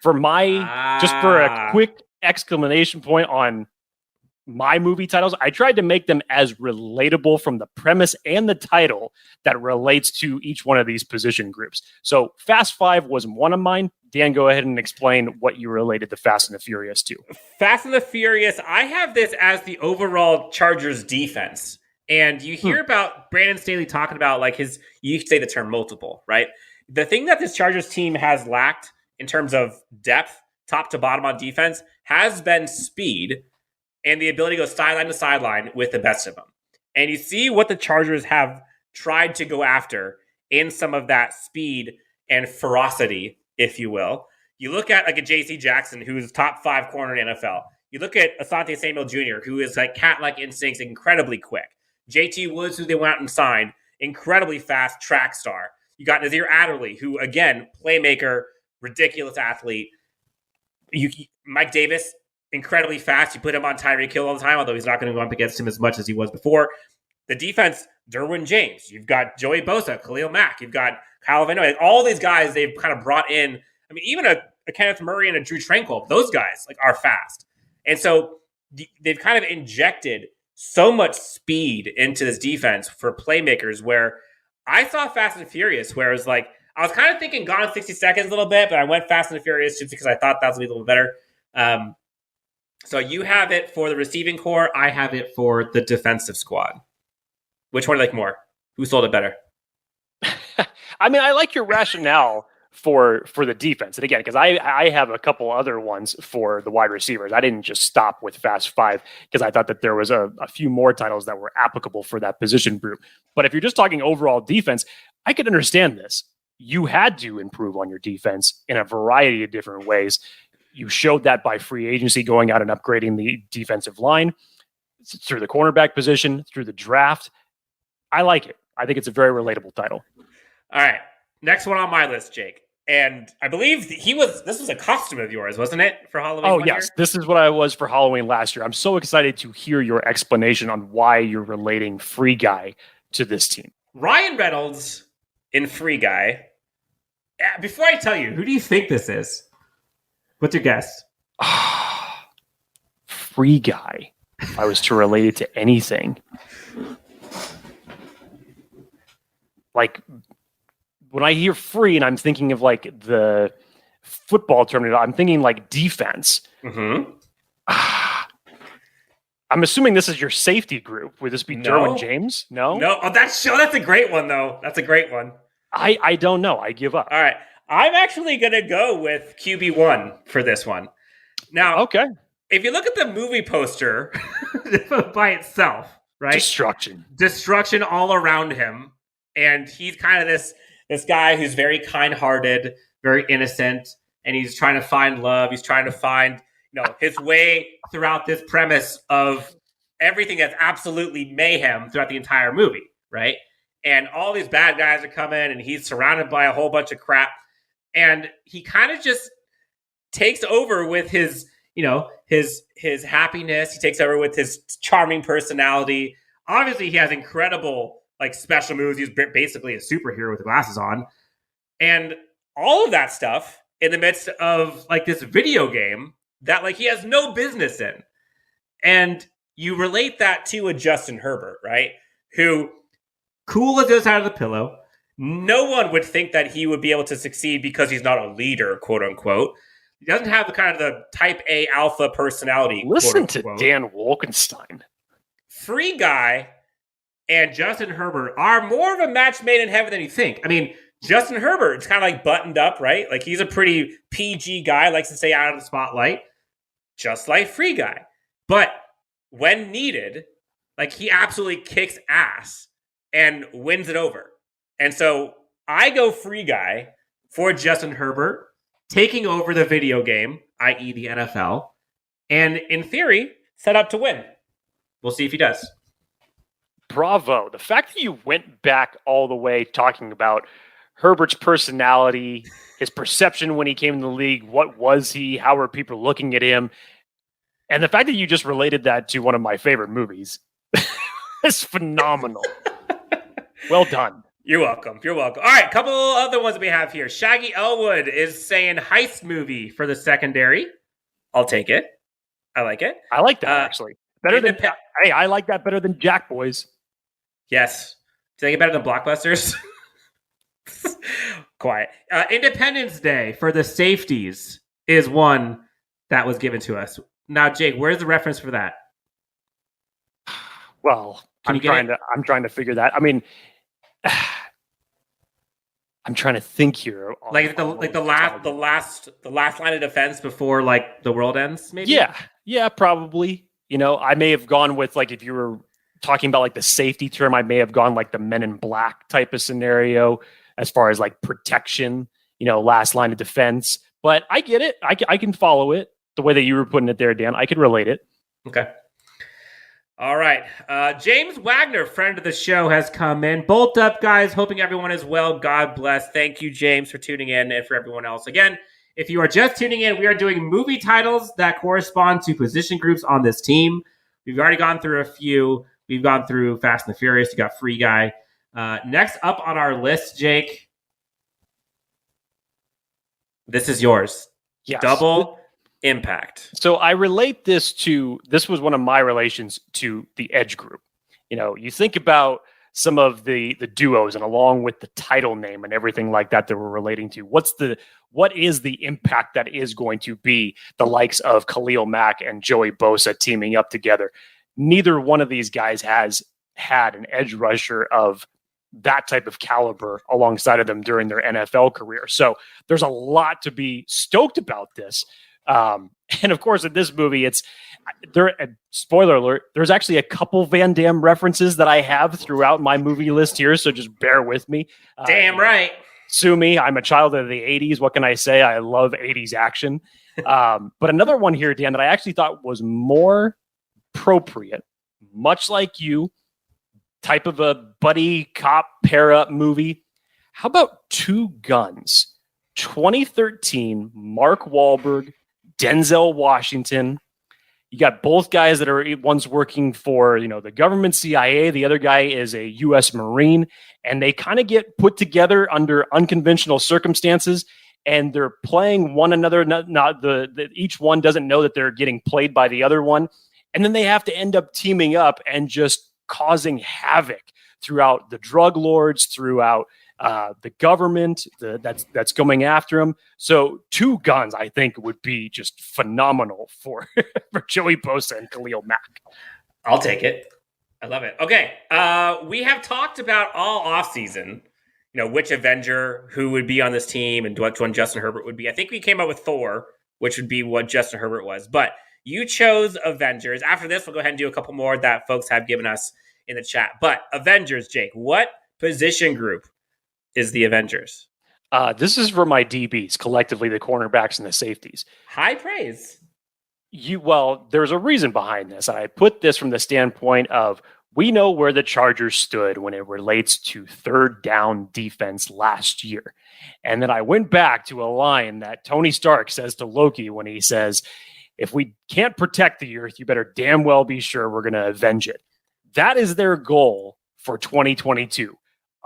[SPEAKER 2] For a quick exclamation point on my movie titles, I tried to make them as relatable from the premise and the title that relates to each one of these position groups. So Fast 5 was one of mine. Dan, go ahead and explain what you related the Fast and the Furious to.
[SPEAKER 3] Fast and the Furious, I have this as the overall Chargers defense. And you hear about Brandon Staley talking about like you could say the term multiple, right? The thing that this Chargers team has lacked in terms of depth, top to bottom on defense, has been speed and the ability to go sideline to sideline with the best of them. And you see what the Chargers have tried to go after in some of that speed and ferocity, if you will. You look at like a J.C. Jackson, who's top 5 corner in the NFL. You look at Asante Samuel Jr., who is like cat-like instincts, incredibly quick. J.T. Woods, who they went out and signed, incredibly fast track star. You got Nasir Adderley, who, again, playmaker, ridiculous athlete. Mike Davis, incredibly fast. You put him on Tyreek Hill all the time, although he's not going to go up against him as much as he was before. The defense, Derwin James. You've got Joey Bosa, Khalil Mack. You've got Kyle Van. All these guys they've kind of brought in. I mean, even a Kenneth Murray and a Drue Tranquill, those guys like are fast. And so they've kind of injected so much speed into this defense for playmakers where I saw Fast and Furious, where it was like, I was kind of thinking Gone in 60 Seconds a little bit, but I went Fast and the Furious just because I thought that was going to be a little better. So you have it for the receiving core. I have it for the defensive squad. Which one do you like more? Who sold it better?
[SPEAKER 2] I mean, I like your rationale for the defense. And again, because I have a couple other ones for the wide receivers. I didn't just stop with Fast Five because I thought that there was a few more titles that were applicable for that position group. But if you're just talking overall defense, I could understand this. You had to improve on your defense in a variety of different ways. You showed that by free agency, going out and upgrading the defensive line through the cornerback position, through the draft. I like it. I think it's a very relatable title.
[SPEAKER 3] All right. Next one on my list, Jake. And I believe this was a costume of yours, wasn't it, for Halloween?
[SPEAKER 2] Oh, yes. Year? This is what I was for Halloween last year. I'm so excited to hear your explanation on why you're relating Free Guy to this team.
[SPEAKER 3] Ryan Reynolds in Free Guy. Before I tell you, who do you think this is? What's your guess?
[SPEAKER 2] Free Guy. If I was to relate it to anything. Like, when I hear free and I'm thinking of like the football term, I'm thinking like defense.
[SPEAKER 3] Mm-hmm.
[SPEAKER 2] I'm assuming this is your safety group. Would this be Derwin James? No?
[SPEAKER 3] No. Oh, that's a great one, though. That's a great one.
[SPEAKER 2] I don't know. I give up.
[SPEAKER 3] All right. I'm actually going to go with QB1 for this one. Now,
[SPEAKER 2] okay.
[SPEAKER 3] If you look at the movie poster by itself, right? Destruction all around him. And he's kind of this guy who's very kind-hearted, very innocent, and he's trying to find love. He's trying to find, his way throughout this premise of everything that's absolutely mayhem throughout the entire movie, right? And all these bad guys are coming, and he's surrounded by a whole bunch of crap. And he kind of just takes over with his happiness. He takes over with his charming personality. Obviously, he has incredible special moves. He's basically a superhero with glasses on. And all of that stuff in the midst of this video game that he has no business in. And you relate that to a Justin Herbert, right? Who, cool as this out of the pillow, no one would think that he would be able to succeed because he's not a leader, quote unquote. He doesn't have the kind of the type A alpha personality.
[SPEAKER 2] Listen to Dan Wolkenstein.
[SPEAKER 3] Free Guy and Justin Herbert are more of a match made in heaven than you think. I mean, Justin Herbert is kind of buttoned up, right? He's a pretty PG guy, likes to stay out of the spotlight, just like Free Guy. But when needed, he absolutely kicks ass and wins it over. And so I go Free Guy for Justin Herbert, taking over the video game, i.e. the NFL, and in theory, set up to win. We'll see if he does.
[SPEAKER 2] Bravo. The fact that you went back all the way talking about Herbert's personality, his perception when he came in the league, what was he, how were people looking at him, and the fact that you just related that to one of my favorite movies is phenomenal. Well done.
[SPEAKER 3] You're welcome. All right, a couple other ones we have here. Shaggy Elwood is saying heist movie for the secondary. I'll take it. I like it.
[SPEAKER 2] I like that, actually. I like that better than Jack Boys.
[SPEAKER 3] Yes. Do you think it better than Blockbusters? Quiet. Independence Day for the safeties is one that was given to us. Now, Jake, where's the reference for that?
[SPEAKER 2] Well, I'm trying to figure that. I mean, I'm trying to think here.
[SPEAKER 3] The last line of defense before the world ends, maybe?
[SPEAKER 2] Yeah, probably. I may have gone with if you were talking about the safety term, I may have gone the Men in Black type of scenario as far as protection, last line of defense. But I get it. I can follow it the way that you were putting it there, Dan. I could relate it.
[SPEAKER 3] Okay. All right. James Wagner, friend of the show, has come in. Bolt up, guys. Hoping everyone is well. God bless. Thank you, James, for tuning in, and for everyone else. Again, if you are just tuning in, we are doing movie titles that correspond to position groups on this team. We've already gone through a few. We've gone through Fast and the Furious. You got Free Guy. Next up on our list, Jake. This is yours.
[SPEAKER 2] Yes.
[SPEAKER 3] Double Impact.
[SPEAKER 2] So I relate this was one of my relations to the Edge group. You think about some of the duos and along with the title name and everything like that we're relating to? What is the impact that is going to be the likes of Khalil Mack and Joey Bosa teaming up together? Neither one of these guys has had an edge rusher of that type of caliber alongside of them during their NFL career. So there's a lot to be stoked about this. And of course, in this movie, spoiler alert, there's actually a couple Van Damme references that I have throughout my movie list here. So just bear with me.
[SPEAKER 3] Damn right.
[SPEAKER 2] Sue me. I'm a child of the 80s. What can I say? I love 80s action. But another one here, Dan, that I actually thought was more appropriate, much like you, type of a buddy cop pair up movie. How about Two Guns? 2013, Mark Wahlberg, Denzel Washington. You got both guys that are, one's working for, the government CIA. The other guy is a U.S. Marine, and they kind of get put together under unconventional circumstances, and they're playing one another. Each one doesn't know that they're getting played by the other one. And then they have to end up teaming up and just causing havoc throughout the drug lords, throughout the government that's going after him. So Two Guns, I think, would be just phenomenal for Joey Bosa and Khalil Mack.
[SPEAKER 3] I'll take it. I love it. Okay. We have talked about all offseason, which Avenger, who would be on this team and what one Justin Herbert would be. I think we came up with Thor, which would be what Justin Herbert was. But you chose Avengers. After this, we'll go ahead and do a couple more that folks have given us in the chat. But Avengers, Jake, what position group is the Avengers?
[SPEAKER 2] This is for my DBs, collectively the cornerbacks and the safeties.
[SPEAKER 3] High praise.
[SPEAKER 2] There's a reason behind this. And I put this from the standpoint of we know where the Chargers stood when it relates to third down defense last year. And then I went back to a line that Tony Stark says to Loki when he says, if we can't protect the earth, you better damn well be sure we're going to avenge it. That is their goal for 2022.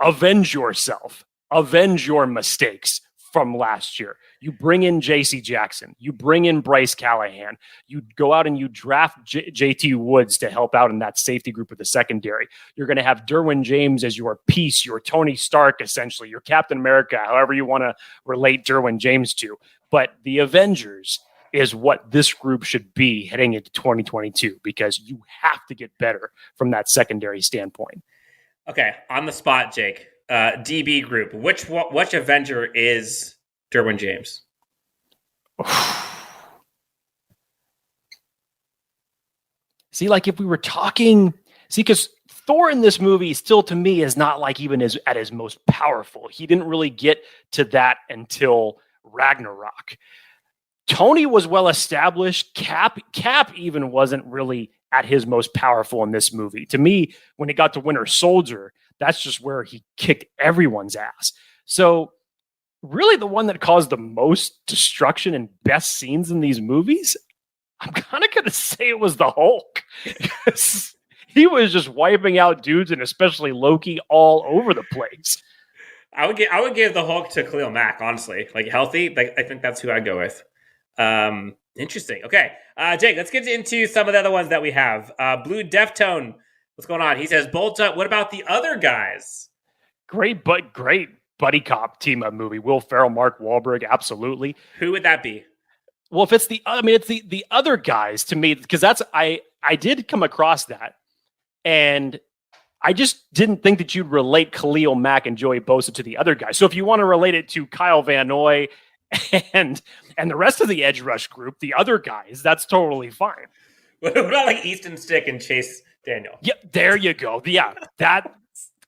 [SPEAKER 2] Avenge yourself. Avenge your mistakes from last year. You bring in J.C. Jackson. You bring in Bryce Callahan. You go out and you draft J.T. Woods to help out in that safety group of the secondary. You're going to have Derwin James as your piece, your Tony Stark, essentially, your Captain America, however you want to relate Derwin James to. But the Avengers is what this group should be heading into 2022 because you have to get better from that secondary standpoint.
[SPEAKER 3] Okay, on the spot, Jake. DB group. Which Avenger is Derwin James?
[SPEAKER 2] See, like if we were talking, because Thor in this movie still to me is not like even at his most powerful. He didn't really get to that until Ragnarok. Tony was well established. Cap even wasn't really at his most powerful in this movie. To me, when it got to Winter Soldier, that's just where he kicked everyone's ass. So really the one that caused the most destruction and best scenes in these movies, I'm kind of going to say it was the Hulk. Because he was just wiping out dudes and especially Loki all over the place.
[SPEAKER 3] I would give the Hulk to Khalil Mack, honestly. Like healthy, I think that's who I'd go with. Interesting. Okay. Jake, let's get into some of the other ones that we have. Blue Deftone, what's going on? He says, Bolta, what about the other guys?
[SPEAKER 2] Great buddy cop team up movie. Will Ferrell, Mark Wahlberg, absolutely.
[SPEAKER 3] Who would that be?
[SPEAKER 2] Well, if it's the other guys to me, because I did come across that, and I just didn't think that you'd relate Khalil Mack and Joey Bosa to the other guys. So if you want to relate it to Kyle Van Noy and the rest of the edge rush group, the other guys, that's totally fine.
[SPEAKER 3] What about like Easton Stick and Chase Daniel?
[SPEAKER 2] Yeah, there you go. Yeah,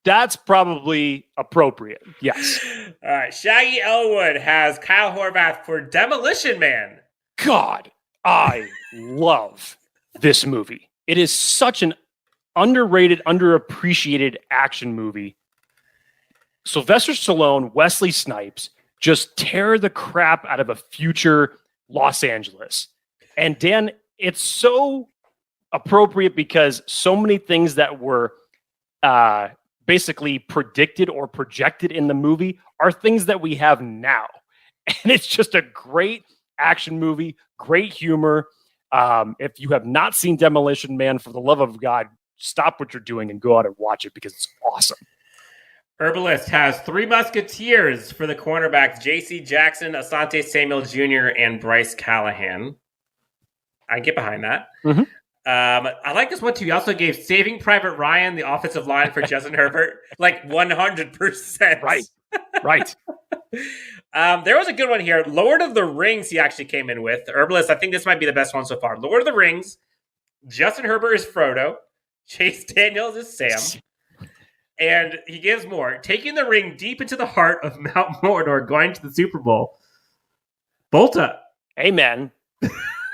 [SPEAKER 2] that's probably appropriate. Yes.
[SPEAKER 3] All right. Shaggy Elwood has Kyle Horvath for Demolition Man.
[SPEAKER 2] God, I love this movie. It is such an underrated, underappreciated action movie. Sylvester Stallone, Wesley Snipes just tear the crap out of a future Los Angeles. And Dan, it's so appropriate because so many things that were basically predicted or projected in the movie are things that we have now. And it's just a great action movie, great humor. If you have not seen Demolition Man, for the love of God, stop what you're doing and go out and watch it because it's awesome.
[SPEAKER 3] Herbalist has 3 Musketeers for the cornerbacks: J.C. Jackson, Asante Samuel Jr., and Bryce Callahan. I get behind that.
[SPEAKER 2] Mm-hmm.
[SPEAKER 3] I like this one too. He also gave Saving Private Ryan the offensive line for Justin Herbert, like 100%.
[SPEAKER 2] Right.
[SPEAKER 3] There was a good one here. Lord of the Rings, he actually came in with. Herbalist, I think this might be the best one so far. Lord of the Rings, Justin Herbert is Frodo, Chase Daniels is Sam, and he gives more. Taking the ring deep into the heart of Mount Mordor, going to the Super Bowl. Bolta.
[SPEAKER 2] Amen.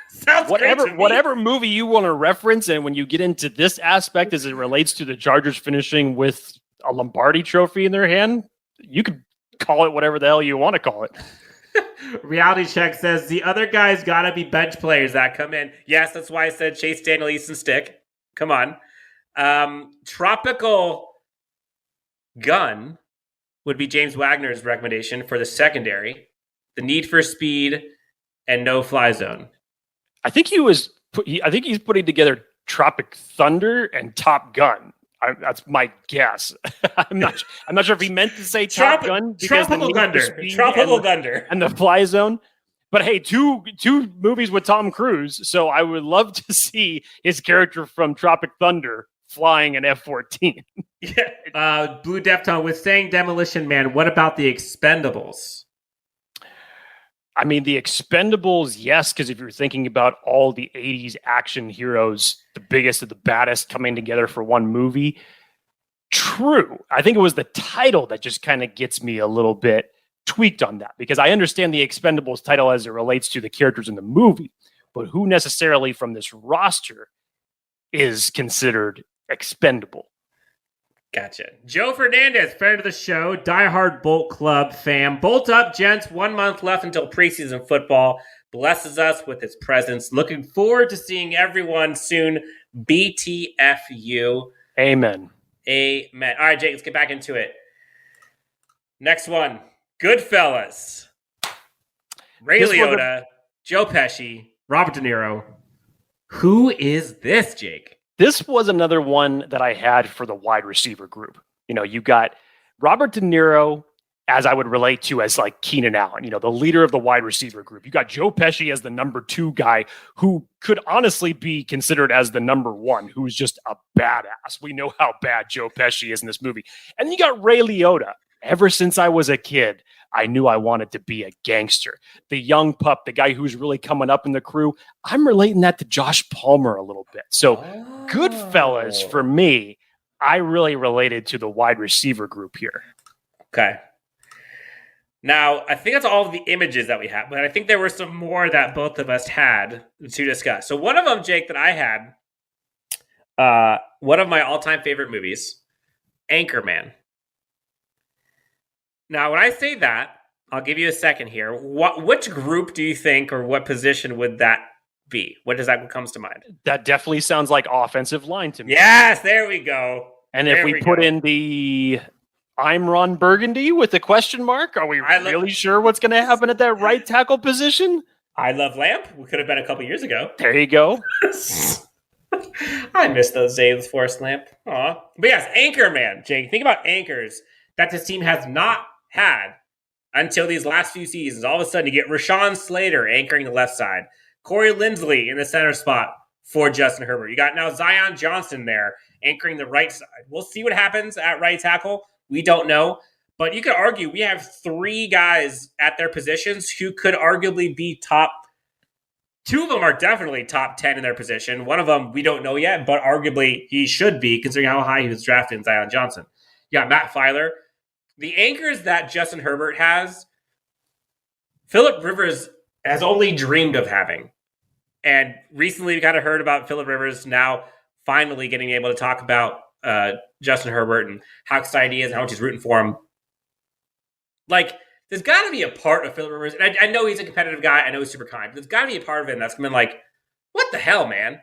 [SPEAKER 3] Sounds
[SPEAKER 2] whatever movie you want to reference, and when you get into this aspect as it relates to the Chargers finishing with a Lombardi trophy in their hand, you could call it whatever the hell you want to call it.
[SPEAKER 3] Reality Check says the other guys got to be bench players that come in. Yes, that's why I said Chase Daniel, Easton Stick. Come on. Tropical Gun would be James Wagner's recommendation for the secondary. The Need for Speed and No Fly Zone.
[SPEAKER 2] I think he's putting together Tropic Thunder and Top Gun. That's my guess. I'm not sure if he meant to say Top Gun.
[SPEAKER 3] Tropical Thunder.
[SPEAKER 2] And the Fly Zone. But hey, two movies with Tom Cruise, so I would love to see his character from Tropic Thunder flying an F-14.
[SPEAKER 3] Yeah. Blue Deftone with saying Demolition Man. What about the Expendables?
[SPEAKER 2] I mean, the Expendables, yes, because if you're thinking about all the 80s action heroes, the biggest of the baddest coming together for one movie, true. I think it was the title that just kind of gets me a little bit tweaked on that, because I understand the Expendables title as it relates to the characters in the movie, but who necessarily from this roster is considered expendable?
[SPEAKER 3] Gotcha. Joe Fernandez, friend of the show, diehard Bolt Club fam. Bolt up, gents. 1 month left until preseason football. Blesses us with his presence. Looking forward to seeing everyone soon. BTFU.
[SPEAKER 2] Amen.
[SPEAKER 3] Amen. All right, Jake, let's get back into it. Next one. Goodfellas. Ray Liotta, Joe Pesci, Robert De Niro. Who is this, Jake?
[SPEAKER 2] This was another one that I had for the wide receiver group. You know, you got Robert De Niro, as I would relate to as like Keenan Allen, you know, the leader of the wide receiver group. You got Joe Pesci as the number 2 guy who could honestly be considered as the number 1, who's just a badass. We know how bad Joe Pesci is in this movie. And you got Ray Liotta. Ever since I was a kid, I knew I wanted to be a gangster. The young pup, the guy who's really coming up in the crew. I'm relating that to Josh Palmer a little bit. So Goodfellas, for me, I really related to the wide receiver group here.
[SPEAKER 3] Okay. Now, I think that's all of the images that we have, but I think there were some more that both of us had to discuss. So one of them, Jake, that I had, one of my all-time favorite movies, Anchorman. Now, when I say that, I'll give you a second here. Which group do you think, or what position would that be? What comes to mind?
[SPEAKER 2] That definitely sounds like offensive line to me.
[SPEAKER 3] Yes, there we go.
[SPEAKER 2] And if we put in the I'm Ron Burgundy with a question mark, are we really sure what's going to happen at that right tackle position?
[SPEAKER 3] I Love Lamp. We could have been a couple years ago.
[SPEAKER 2] There you go.
[SPEAKER 3] I miss those days, Forrest Lamp. Aw. But yes, Anchorman, Jake. Think about anchors that this team has not had until these last few seasons. All of a sudden, you get Rashawn Slater anchoring the left side, Corey Linsley in the center spot for Justin Herbert. You got now Zion Johnson there anchoring the right side. We'll see what happens at right tackle. We don't know. But you could argue we have 3 guys at their positions who could arguably be top. 2 of them are definitely top 10 in their position. One of them we don't know yet, but arguably he should be, considering how high he was drafted in Zion Johnson. You got Matt Filer. The anchors that Justin Herbert has, Phillip Rivers has only dreamed of having. And recently we kind of heard about Phillip Rivers now finally getting able to talk about Justin Herbert and how excited he is and how much he's rooting for him. Like, there's got to be a part of Phillip Rivers, and I know he's a competitive guy, I know he's super kind, but there's got to be a part of him that's been like, what the hell, man?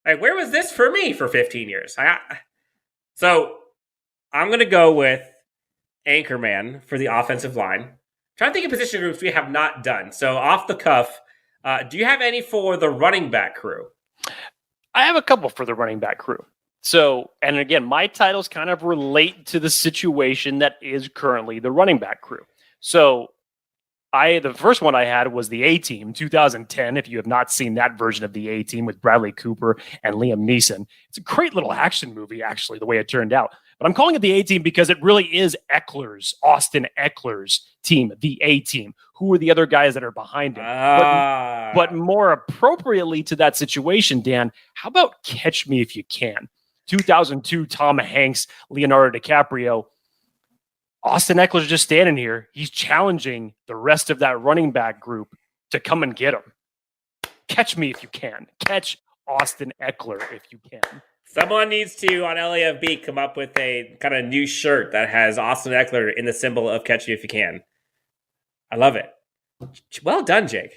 [SPEAKER 3] Like, where was this for me for 15 years? So I'm going to go with Anchorman for the offensive line. I'm trying to think of position groups we have not done. So off the cuff, do you have any for the running back crew?
[SPEAKER 2] I have a couple for the running back crew. So, and again, my titles kind of relate to the situation that is currently the running back crew. So, the first one I had was the A-Team, 2010. If you have not seen that version of the A-Team with Bradley Cooper and Liam Neeson, it's a great little action movie, actually, the way it turned out. But I'm calling it the A-Team because it really is Austin Ekeler's team, the A-Team. Who are the other guys that are behind him? But more appropriately to that situation, Dan, how about Catch Me If You Can? 2002, Tom Hanks, Leonardo DiCaprio. Austin Ekeler's just standing here. He's challenging the rest of that running back group to come and get him. Catch me if you can. Catch Austin Ekeler if you can.
[SPEAKER 3] Someone needs to, on LAFB, come up with a kind of new shirt that has Austin Ekeler in the symbol of Catch Me If You Can. I love it. Well done, Jake.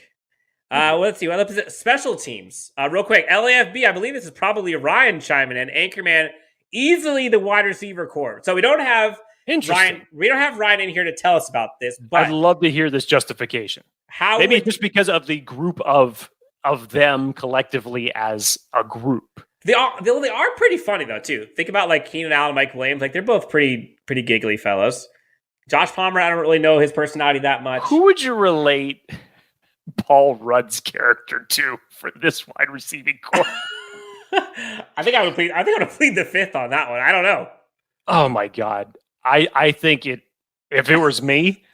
[SPEAKER 3] Let's see. What else is it? Special teams. Real quick, LAFB, I believe this is probably Ryan chiming in. Anchorman, easily the wide receiver core. So we don't have Ryan. We don't have Ryan in here to tell us about this. But
[SPEAKER 2] I'd love to hear this justification. Maybe just because of the group of them collectively as a group.
[SPEAKER 3] They are pretty funny though too. Think about like Keenan Allen, Mike Williams. Like they're both pretty giggly fellows. Josh Palmer, I don't really know his personality that much.
[SPEAKER 2] Who would you relate Paul Rudd's character to for this wide receiving core?
[SPEAKER 3] I think I would plead the fifth on that one. I don't know.
[SPEAKER 2] Oh my God. I think if it was me,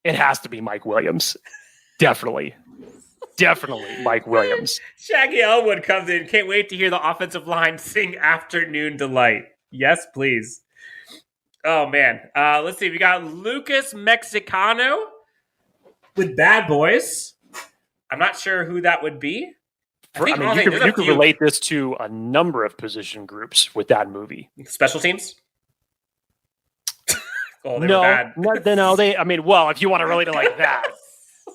[SPEAKER 2] it has to be Mike Williams. Definitely Mike Williams.
[SPEAKER 3] Shaggy Elwood comes in. Can't wait to hear the offensive line sing Afternoon Delight. Yes, please. Oh, man. Let's see. We got Lucas Mexicano with Bad Boys. I'm not sure who that would be.
[SPEAKER 2] You could relate this to a number of position groups with that movie.
[SPEAKER 3] Special teams?
[SPEAKER 2] Oh, no, if you want to relate it like that,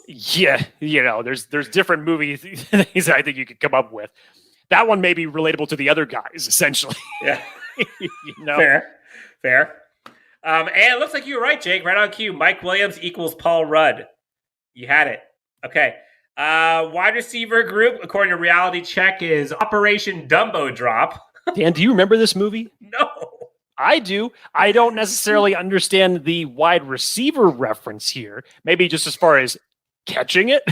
[SPEAKER 2] yeah, there's different movies things I think you could come up with. That one may be relatable to the other guys, essentially.
[SPEAKER 3] Yeah, fair. And it looks like you were right, Jake. Right on cue. Mike Williams equals Paul Rudd. You had it. Okay. Wide receiver group, according to Reality Check, is Operation Dumbo Drop.
[SPEAKER 2] Dan, do you remember this movie?
[SPEAKER 3] No.
[SPEAKER 2] I do. I don't necessarily understand the wide receiver reference here. Maybe just as far as catching it,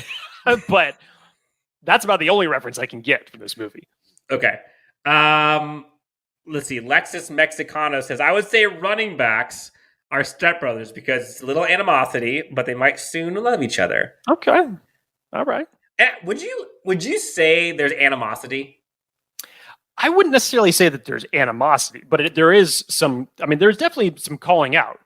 [SPEAKER 2] but that's about the only reference I can get from this movie.
[SPEAKER 3] Okay. Let's see. Lexus Mexicano says, I would say running backs are stepbrothers because it's a little animosity, but they might soon love each other.
[SPEAKER 2] Okay. All right.
[SPEAKER 3] And would you say there's animosity?
[SPEAKER 2] I wouldn't necessarily say that there's animosity, but there is some. I mean, there's definitely some calling out.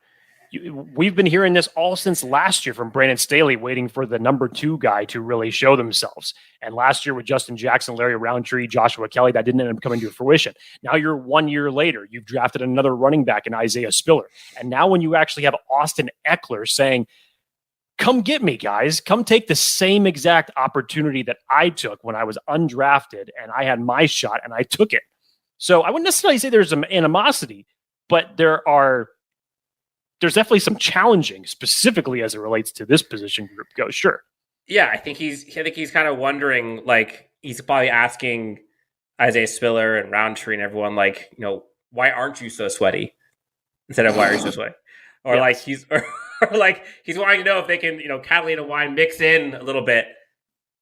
[SPEAKER 2] We've been hearing this all since last year from Brandon Staley, waiting for the number 2 guy to really show themselves. And last year with Justin Jackson, Larry Roundtree, Joshua Kelly, that didn't end up coming to fruition. Now you're 1 year later. You've drafted another running back in Isaiah Spiller. And now when you actually have Austin Ekeler saying, come get me, guys. Come take the same exact opportunity that I took when I was undrafted and I had my shot and I took it. So I wouldn't necessarily say there's some animosity, but there's definitely some challenging, specifically as it relates to this position group. Go, sure.
[SPEAKER 3] Yeah, I think he's kind of wondering, like, he's probably asking Isaiah Spiller and Roundtree and everyone, like, why aren't you so sweaty? Instead of why are you so sweaty? Or yes. Like he's wanting to know if they can, Catalina wine mix in a little bit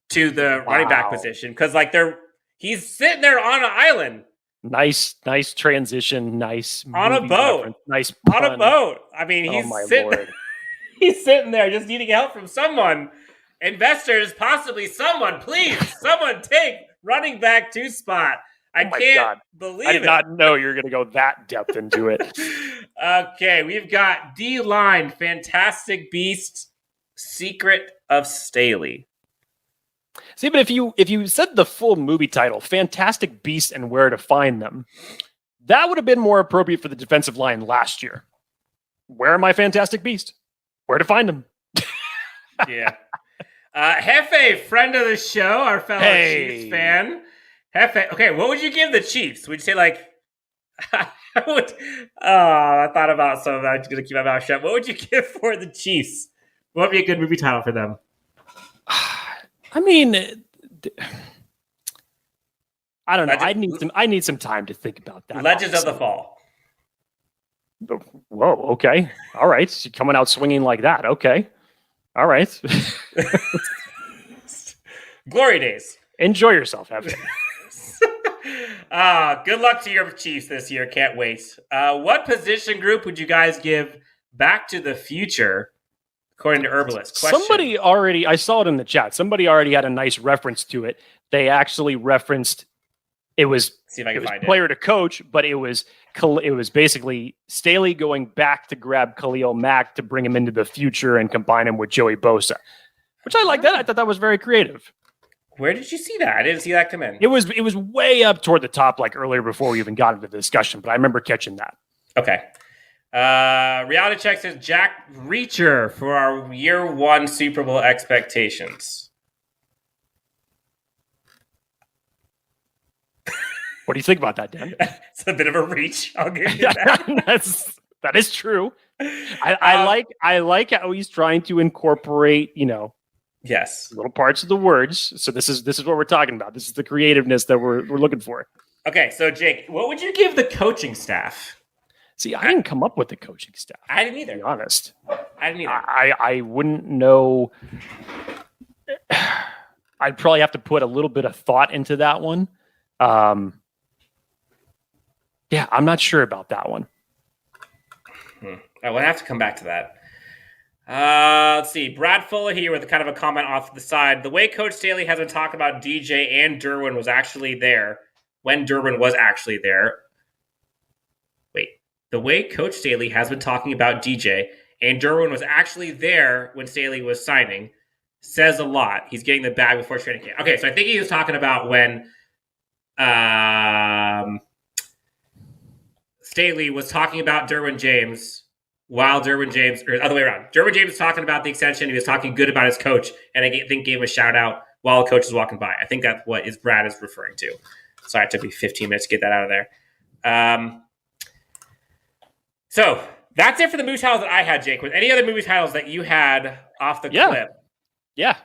[SPEAKER 3] to the running back position. Because he's sitting there on an island. Nice
[SPEAKER 2] transition. Nice
[SPEAKER 3] on a boat.
[SPEAKER 2] Reference. Nice pun.
[SPEAKER 3] On a boat. I mean, he's sitting there just needing help from someone. Investors, possibly someone. Please, someone take running back 2 spot. I can't believe it.
[SPEAKER 2] I did not know you were going to go that depth into it.
[SPEAKER 3] Okay, we've got D-Line, Fantastic Beast, Secret of Staley.
[SPEAKER 2] See, but if you said the full movie title, Fantastic Beast and Where to Find Them, that would have been more appropriate for the defensive line last year. Where are my Fantastic Beast? Where to find them?
[SPEAKER 3] Yeah. Hefe, friend of the show, our fellow Chiefs fan. Hefe, okay, what would you give the Chiefs? Would you say I thought about some of that. I'm just going to keep my mouth shut. What would you give for the Chiefs? What would be a good movie title for them?
[SPEAKER 2] I mean, I don't know. I need some time to think about that.
[SPEAKER 3] Legends of the Fall.
[SPEAKER 2] Whoa. Okay. All right. So you're coming out swinging like that. Okay. All right.
[SPEAKER 3] Glory days.
[SPEAKER 2] Enjoy yourself, Evan.
[SPEAKER 3] Good luck to your Chiefs this year. Can't wait. What position group would you guys give Back to the Future, according to Herbalist?
[SPEAKER 2] Somebody already, I saw it in the chat. Somebody already had a nice reference to it. They actually referenced it was player to coach, but it was basically Staley going back to grab Khalil Mack to bring him into the future and combine him with Joey Bosa, which I like that. I thought that was very creative.
[SPEAKER 3] Where did you see that? I didn't see that come in.
[SPEAKER 2] It was way up toward the top, like earlier before we even got into the discussion, but I remember catching that.
[SPEAKER 3] Okay. Reality Check says Jack Reacher for our year one Super Bowl expectations.
[SPEAKER 2] What do you think about that, Dan?
[SPEAKER 3] It's a bit of a reach. I'll give you that.
[SPEAKER 2] That is true. I like how he's trying to incorporate,
[SPEAKER 3] yes,
[SPEAKER 2] little parts of the words. So this is what we're talking about. This is the creativeness that we're looking for.
[SPEAKER 3] Okay, so Jake, what would you give the coaching staff?
[SPEAKER 2] See, I didn't come up with the coaching staff.
[SPEAKER 3] I didn't either.
[SPEAKER 2] To be honest,
[SPEAKER 3] I didn't either.
[SPEAKER 2] I wouldn't know. I'd probably have to put a little bit of thought into that one. Yeah, I'm not sure about that one.
[SPEAKER 3] I would have to come back to that. Let's see. Brad Fuller here with kind of a comment off to the side. The way Coach Staley has been talking about DJ and Derwin was actually there when Derwin was actually there. Wait. The way Coach Staley has been talking about DJ and Derwin was actually there when Staley was signing says a lot. He's getting the bag before training camp. Okay, so I think he was talking about when Staley was talking about Derwin James while Derwin James, or the other way around. Derwin James was talking about the extension. He was talking good about his coach, and I think gave him a shout out while the coach was walking by. I think that's what Brad is referring to. Sorry, it took me 15 minutes to get that out of there. So that's it for the movie titles that I had, Jake. With any other movie titles that you had off the clip?
[SPEAKER 2] Yeah.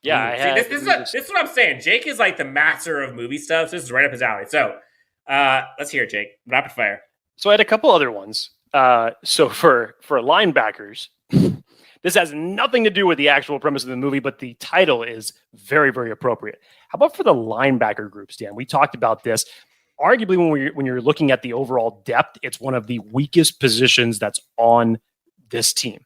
[SPEAKER 3] See, this is what I'm saying. Jake is like the master of movie stuff. So this is right up his alley. So let's hear it, Jake. Rapid fire.
[SPEAKER 2] So I had a couple other ones. So for linebackers, this has nothing to do with the actual premise of the movie, but the title is very, very appropriate. How about for the linebacker groups, Dan? We talked about this. Arguably, when you're looking at the overall depth, it's one of the weakest positions that's on this team.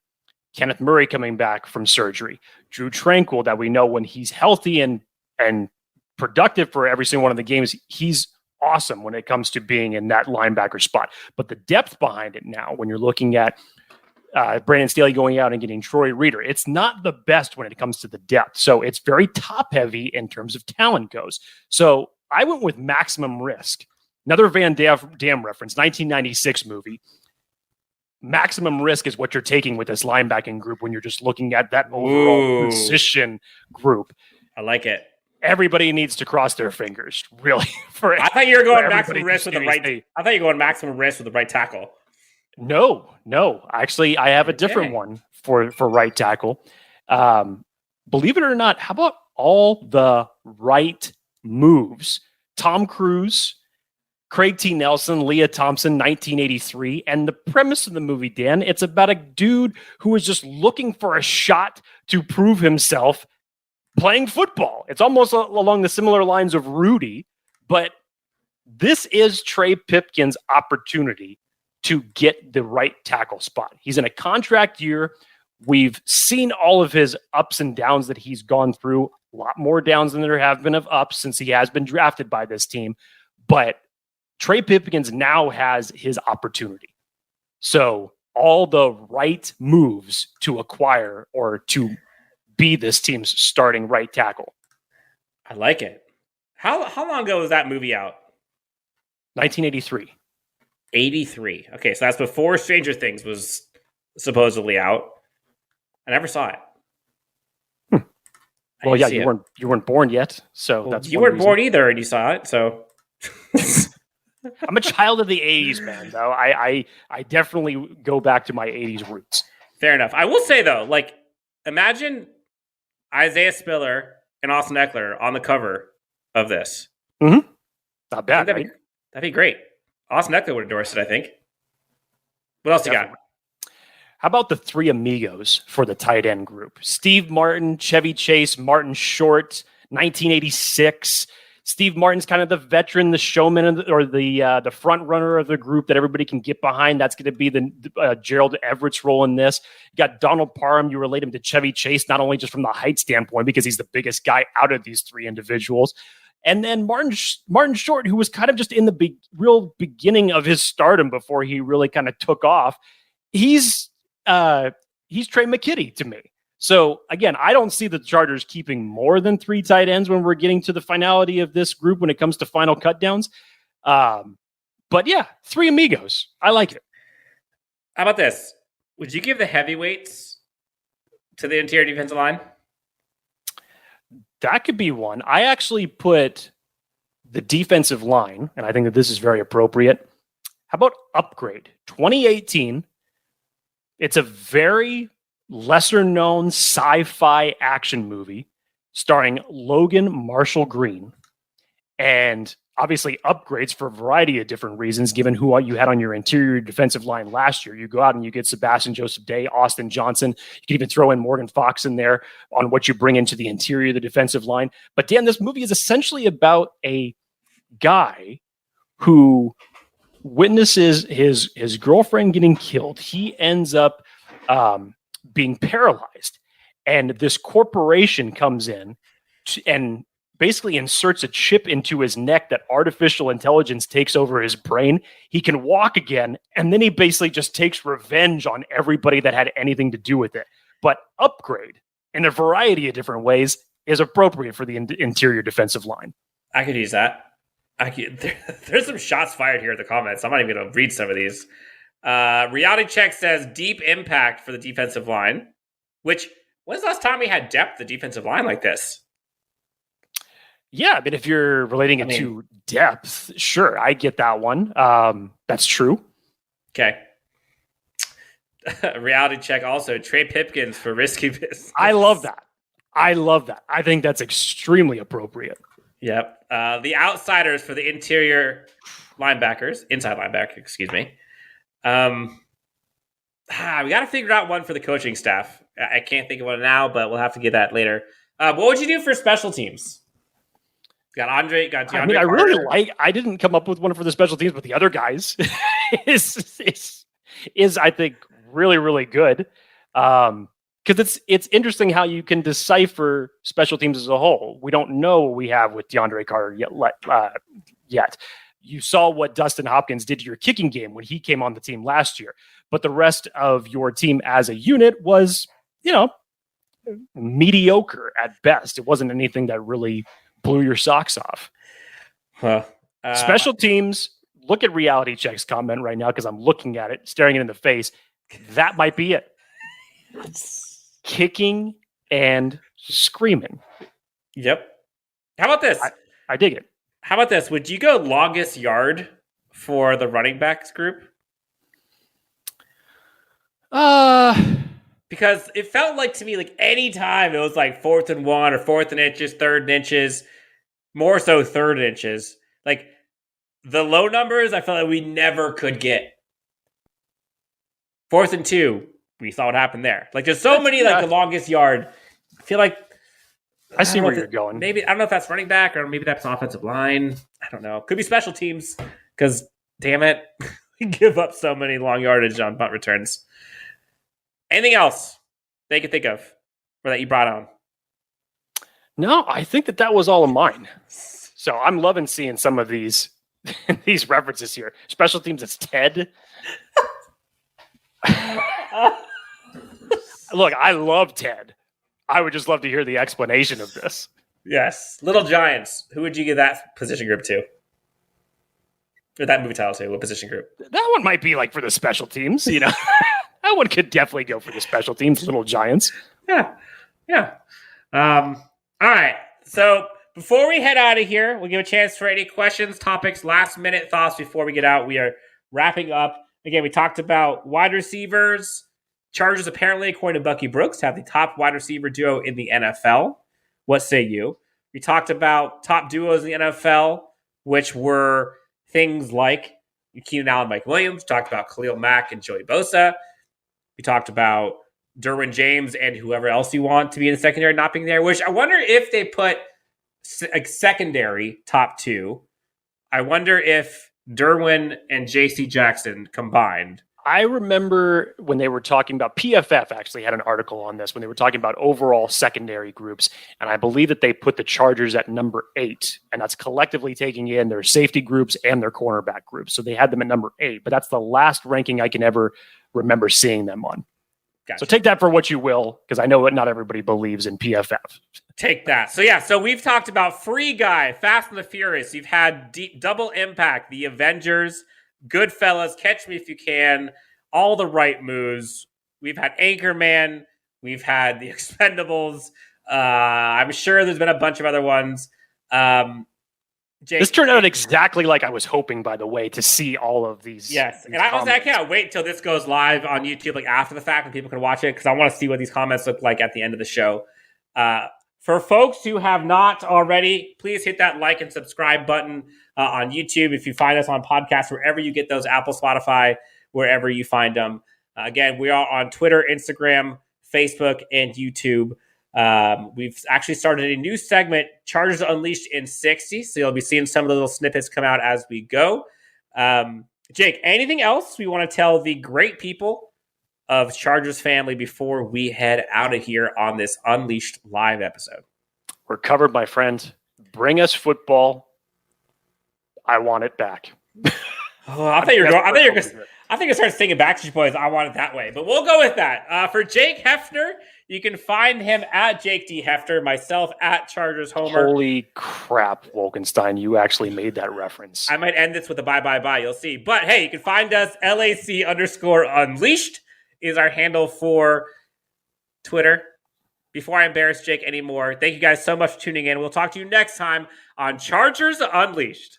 [SPEAKER 2] Kenneth Murray coming back from surgery. Drue Tranquill, that we know when he's healthy and productive for every single one of the games, he's awesome when it comes to being in that linebacker spot. But the depth behind it now, when you're looking at Brandon Staley going out and getting Troy Reader, it's not the best when it comes to the depth. So it's very top heavy in terms of talent goes. So I went with Maximum Risk. Another Van Damme reference, 1996 movie. Maximum risk is what you're taking with this linebacking group when you're just looking at that overall position group.
[SPEAKER 3] I like it.
[SPEAKER 2] Everybody needs to cross their fingers, really.
[SPEAKER 3] I thought you were going maximum risk with the right. I thought you were going maximum risk with the right tackle.
[SPEAKER 2] No. Actually, I have a different one for right tackle. Believe it or not, how about all the right moves? Tom Cruise, Craig T. Nelson, Leah Thompson, 1983. And the premise of the movie, Dan, it's about a dude who is just looking for a shot to prove himself playing football. It's almost along the similar lines of Rudy, but this is Trey Pipkins' opportunity to get the right tackle spot. He's in a contract year. We've seen all of his ups and downs that he's gone through, a lot more downs than there have been of ups since he has been drafted by this team. But Trey Pipkins now has his opportunity. So all the right moves to acquire or to be this team's starting right tackle.
[SPEAKER 3] I like it. How long ago was that movie out?
[SPEAKER 2] 1983.
[SPEAKER 3] 83. Okay, so that's before Stranger Things was supposedly out. I never saw it.
[SPEAKER 2] Well, yeah, you weren't born yet, so that's
[SPEAKER 3] you weren't born either, and you saw it. So
[SPEAKER 2] I'm a child of the 80s, man. Though I definitely go back to my 80s roots.
[SPEAKER 3] Fair enough. I will say though, like, imagine Isaiah Spiller and Austin Ekeler on the cover of this.
[SPEAKER 2] Mm-hmm. Not bad,
[SPEAKER 3] that'd
[SPEAKER 2] right?
[SPEAKER 3] That'd be great. Austin Ekeler would endorse it, I think. What else you got?
[SPEAKER 2] How about the three amigos for the tight end group? Steve Martin, Chevy Chase, Martin Short, 1986. Steve Martin's kind of the veteran, the showman, or the front runner of the group that everybody can get behind. That's going to be the Gerald Everett's role in this. You got Donald Parham. You relate him to Chevy Chase, not only just from the height standpoint, because he's the biggest guy out of these three individuals. And then Martin Short, who was kind of just in the real beginning of his stardom before he really kind of took off. He's Trey McKitty to me. So again, I don't see the Chargers keeping more than three tight ends when we're getting to the finality of this group when it comes to final cut downs. But yeah, three amigos. I like it.
[SPEAKER 3] How about this? Would you give the heavyweights to the interior defensive line?
[SPEAKER 2] That could be one. I actually put the defensive line, and I think that this is very appropriate. How about upgrade? 2018. It's a very lesser-known sci-fi action movie starring Logan Marshall Green. And obviously upgrades for a variety of different reasons, given who you had on your interior defensive line last year. You go out and you get Sebastian Joseph Day, Austin Johnson. You can even throw in Morgan Fox in there on what you bring into the interior of the defensive line. But Dan, this movie is essentially about a guy who witnesses his girlfriend getting killed. He ends up being paralyzed, and this corporation comes in and basically inserts a chip into his neck that artificial intelligence takes over his brain. He can walk again, and then he basically just takes revenge on everybody that had anything to do with it. But upgrade in a variety of different ways is appropriate for the interior defensive line.
[SPEAKER 3] I could use that. There's some shots fired here in the comments. I'm not even going to read some of these. Reality Check says deep impact for the defensive line, which when's the last time we had depth the defensive line like this?
[SPEAKER 2] Yeah, but if you're relating it to depth, sure, I get that one. That's true.
[SPEAKER 3] Okay. Reality Check also, Trey Pipkins for risky business.
[SPEAKER 2] I love that. I think that's extremely appropriate.
[SPEAKER 3] Yep. The outsiders for the inside linebacker, excuse me. We got to figure out one for the coaching staff. I can't think of one now, but we'll have to get that later. What would you do for special teams? Got DeAndre.
[SPEAKER 2] I didn't come up with one for the special teams, but the other guys is I think really, really good. Because it's interesting how you can decipher special teams as a whole. We don't know what we have with DeAndre Carter yet. You saw what Dustin Hopkins did to your kicking game when he came on the team last year. But the rest of your team as a unit was, mediocre at best. It wasn't anything that really blew your socks off. Special teams, look at Reality Check's comment right now because I'm looking at it, staring it in the face. That might be it. Kicking and screaming.
[SPEAKER 3] Yep. How about this?
[SPEAKER 2] I dig it.
[SPEAKER 3] How about this? Would you go longest yard for the running backs group? Because it felt like to me, like any time it was like 4th and 1 or 4th and inches, 3rd and inches, more so 3rd and inches. Like the low numbers, I felt like we never could get. 4th and 2, we saw what happened there. Like there's so many like the longest yard. I feel like
[SPEAKER 2] I see where you're going.
[SPEAKER 3] Maybe I don't know if that's running back or maybe that's offensive line. I don't know. Could be special teams because damn it, we give up so many long yardage on punt returns. Anything else that you can think of or that you brought on?
[SPEAKER 2] No, I think that was all of mine. So I'm loving seeing some of these references here. Special teams, it's Ted. Look, I love Ted. I would just love to hear the explanation of this.
[SPEAKER 3] Yes. Little Giants. Who would you give that position group to? Or that movie title to? What position group?
[SPEAKER 2] That one might be like for the special teams, That one could definitely go for the special teams, Little Giants.
[SPEAKER 3] Yeah. All right. So before we head out of here, we'll give a chance for any questions, topics, last-minute thoughts before we get out. We are wrapping up. Again, we talked about wide receivers. Chargers apparently, according to Bucky Brooks, have the top wide receiver duo in the NFL. What say you? We talked about top duos in the NFL. which were things like Keenan Allen, Mike Williams. We talked about Khalil Mack and Joey Bosa. We talked about Derwin James and whoever else you want to be in the secondary not being there, which I wonder if they put a secondary top two. I wonder if Derwin and J.C. Jackson combined.
[SPEAKER 2] I remember when they were talking about PFF actually had an article on this when they were talking about overall secondary groups. And I believe that they put the Chargers at number 8, and that's collectively taking in their safety groups and their cornerback groups. So they had them at number 8, but that's the last ranking I can ever remember seeing them on.
[SPEAKER 3] Gotcha.
[SPEAKER 2] So take that for what you will, because I know that not everybody believes in PFF.
[SPEAKER 3] Take that. So we've talked about Free Guy, Fast and the Furious. You've had Double Impact, The Avengers, Goodfellas, Catch Me If You Can, all the right moves. We've had Anchorman. We've had The Expendables. I'm sure there's been a bunch of other ones. Jake,
[SPEAKER 2] this turned out exactly like I was hoping, by the way, to see all of these.
[SPEAKER 3] Yes,
[SPEAKER 2] these
[SPEAKER 3] and I can't wait until this goes live on YouTube, like after the fact, and people can watch it, because I want to see what these comments look like at the end of the show. For folks who have not already, please hit that like and subscribe button on YouTube. If you find us on podcasts, wherever you get those, Apple, Spotify, wherever you find them. Again, we are on Twitter, Instagram, Facebook, and YouTube. We've actually started a new segment, Chargers Unleashed in 60. So you'll be seeing some of the little snippets come out as we go. Jake, anything else we want to tell the great people of Chargers family before we head out of here on this Unleashed live episode?
[SPEAKER 2] We're covered, my friend. Bring us football. I want it back.
[SPEAKER 3] Oh, I think you're going to start singing Backstreet Boys, I Want It That Way. But we'll go with that. For Jake Hefner, you can find him at Jake D. Hefner, myself at Chargers Homer.
[SPEAKER 2] Holy crap, Wolkenstein, you actually made that reference.
[SPEAKER 3] I might end this with a bye, you'll see. But hey, you can find us, LAC_Unleashed is our handle for Twitter. Before I embarrass Jake anymore, thank you guys so much for tuning in. We'll talk to you next time on Chargers Unleashed.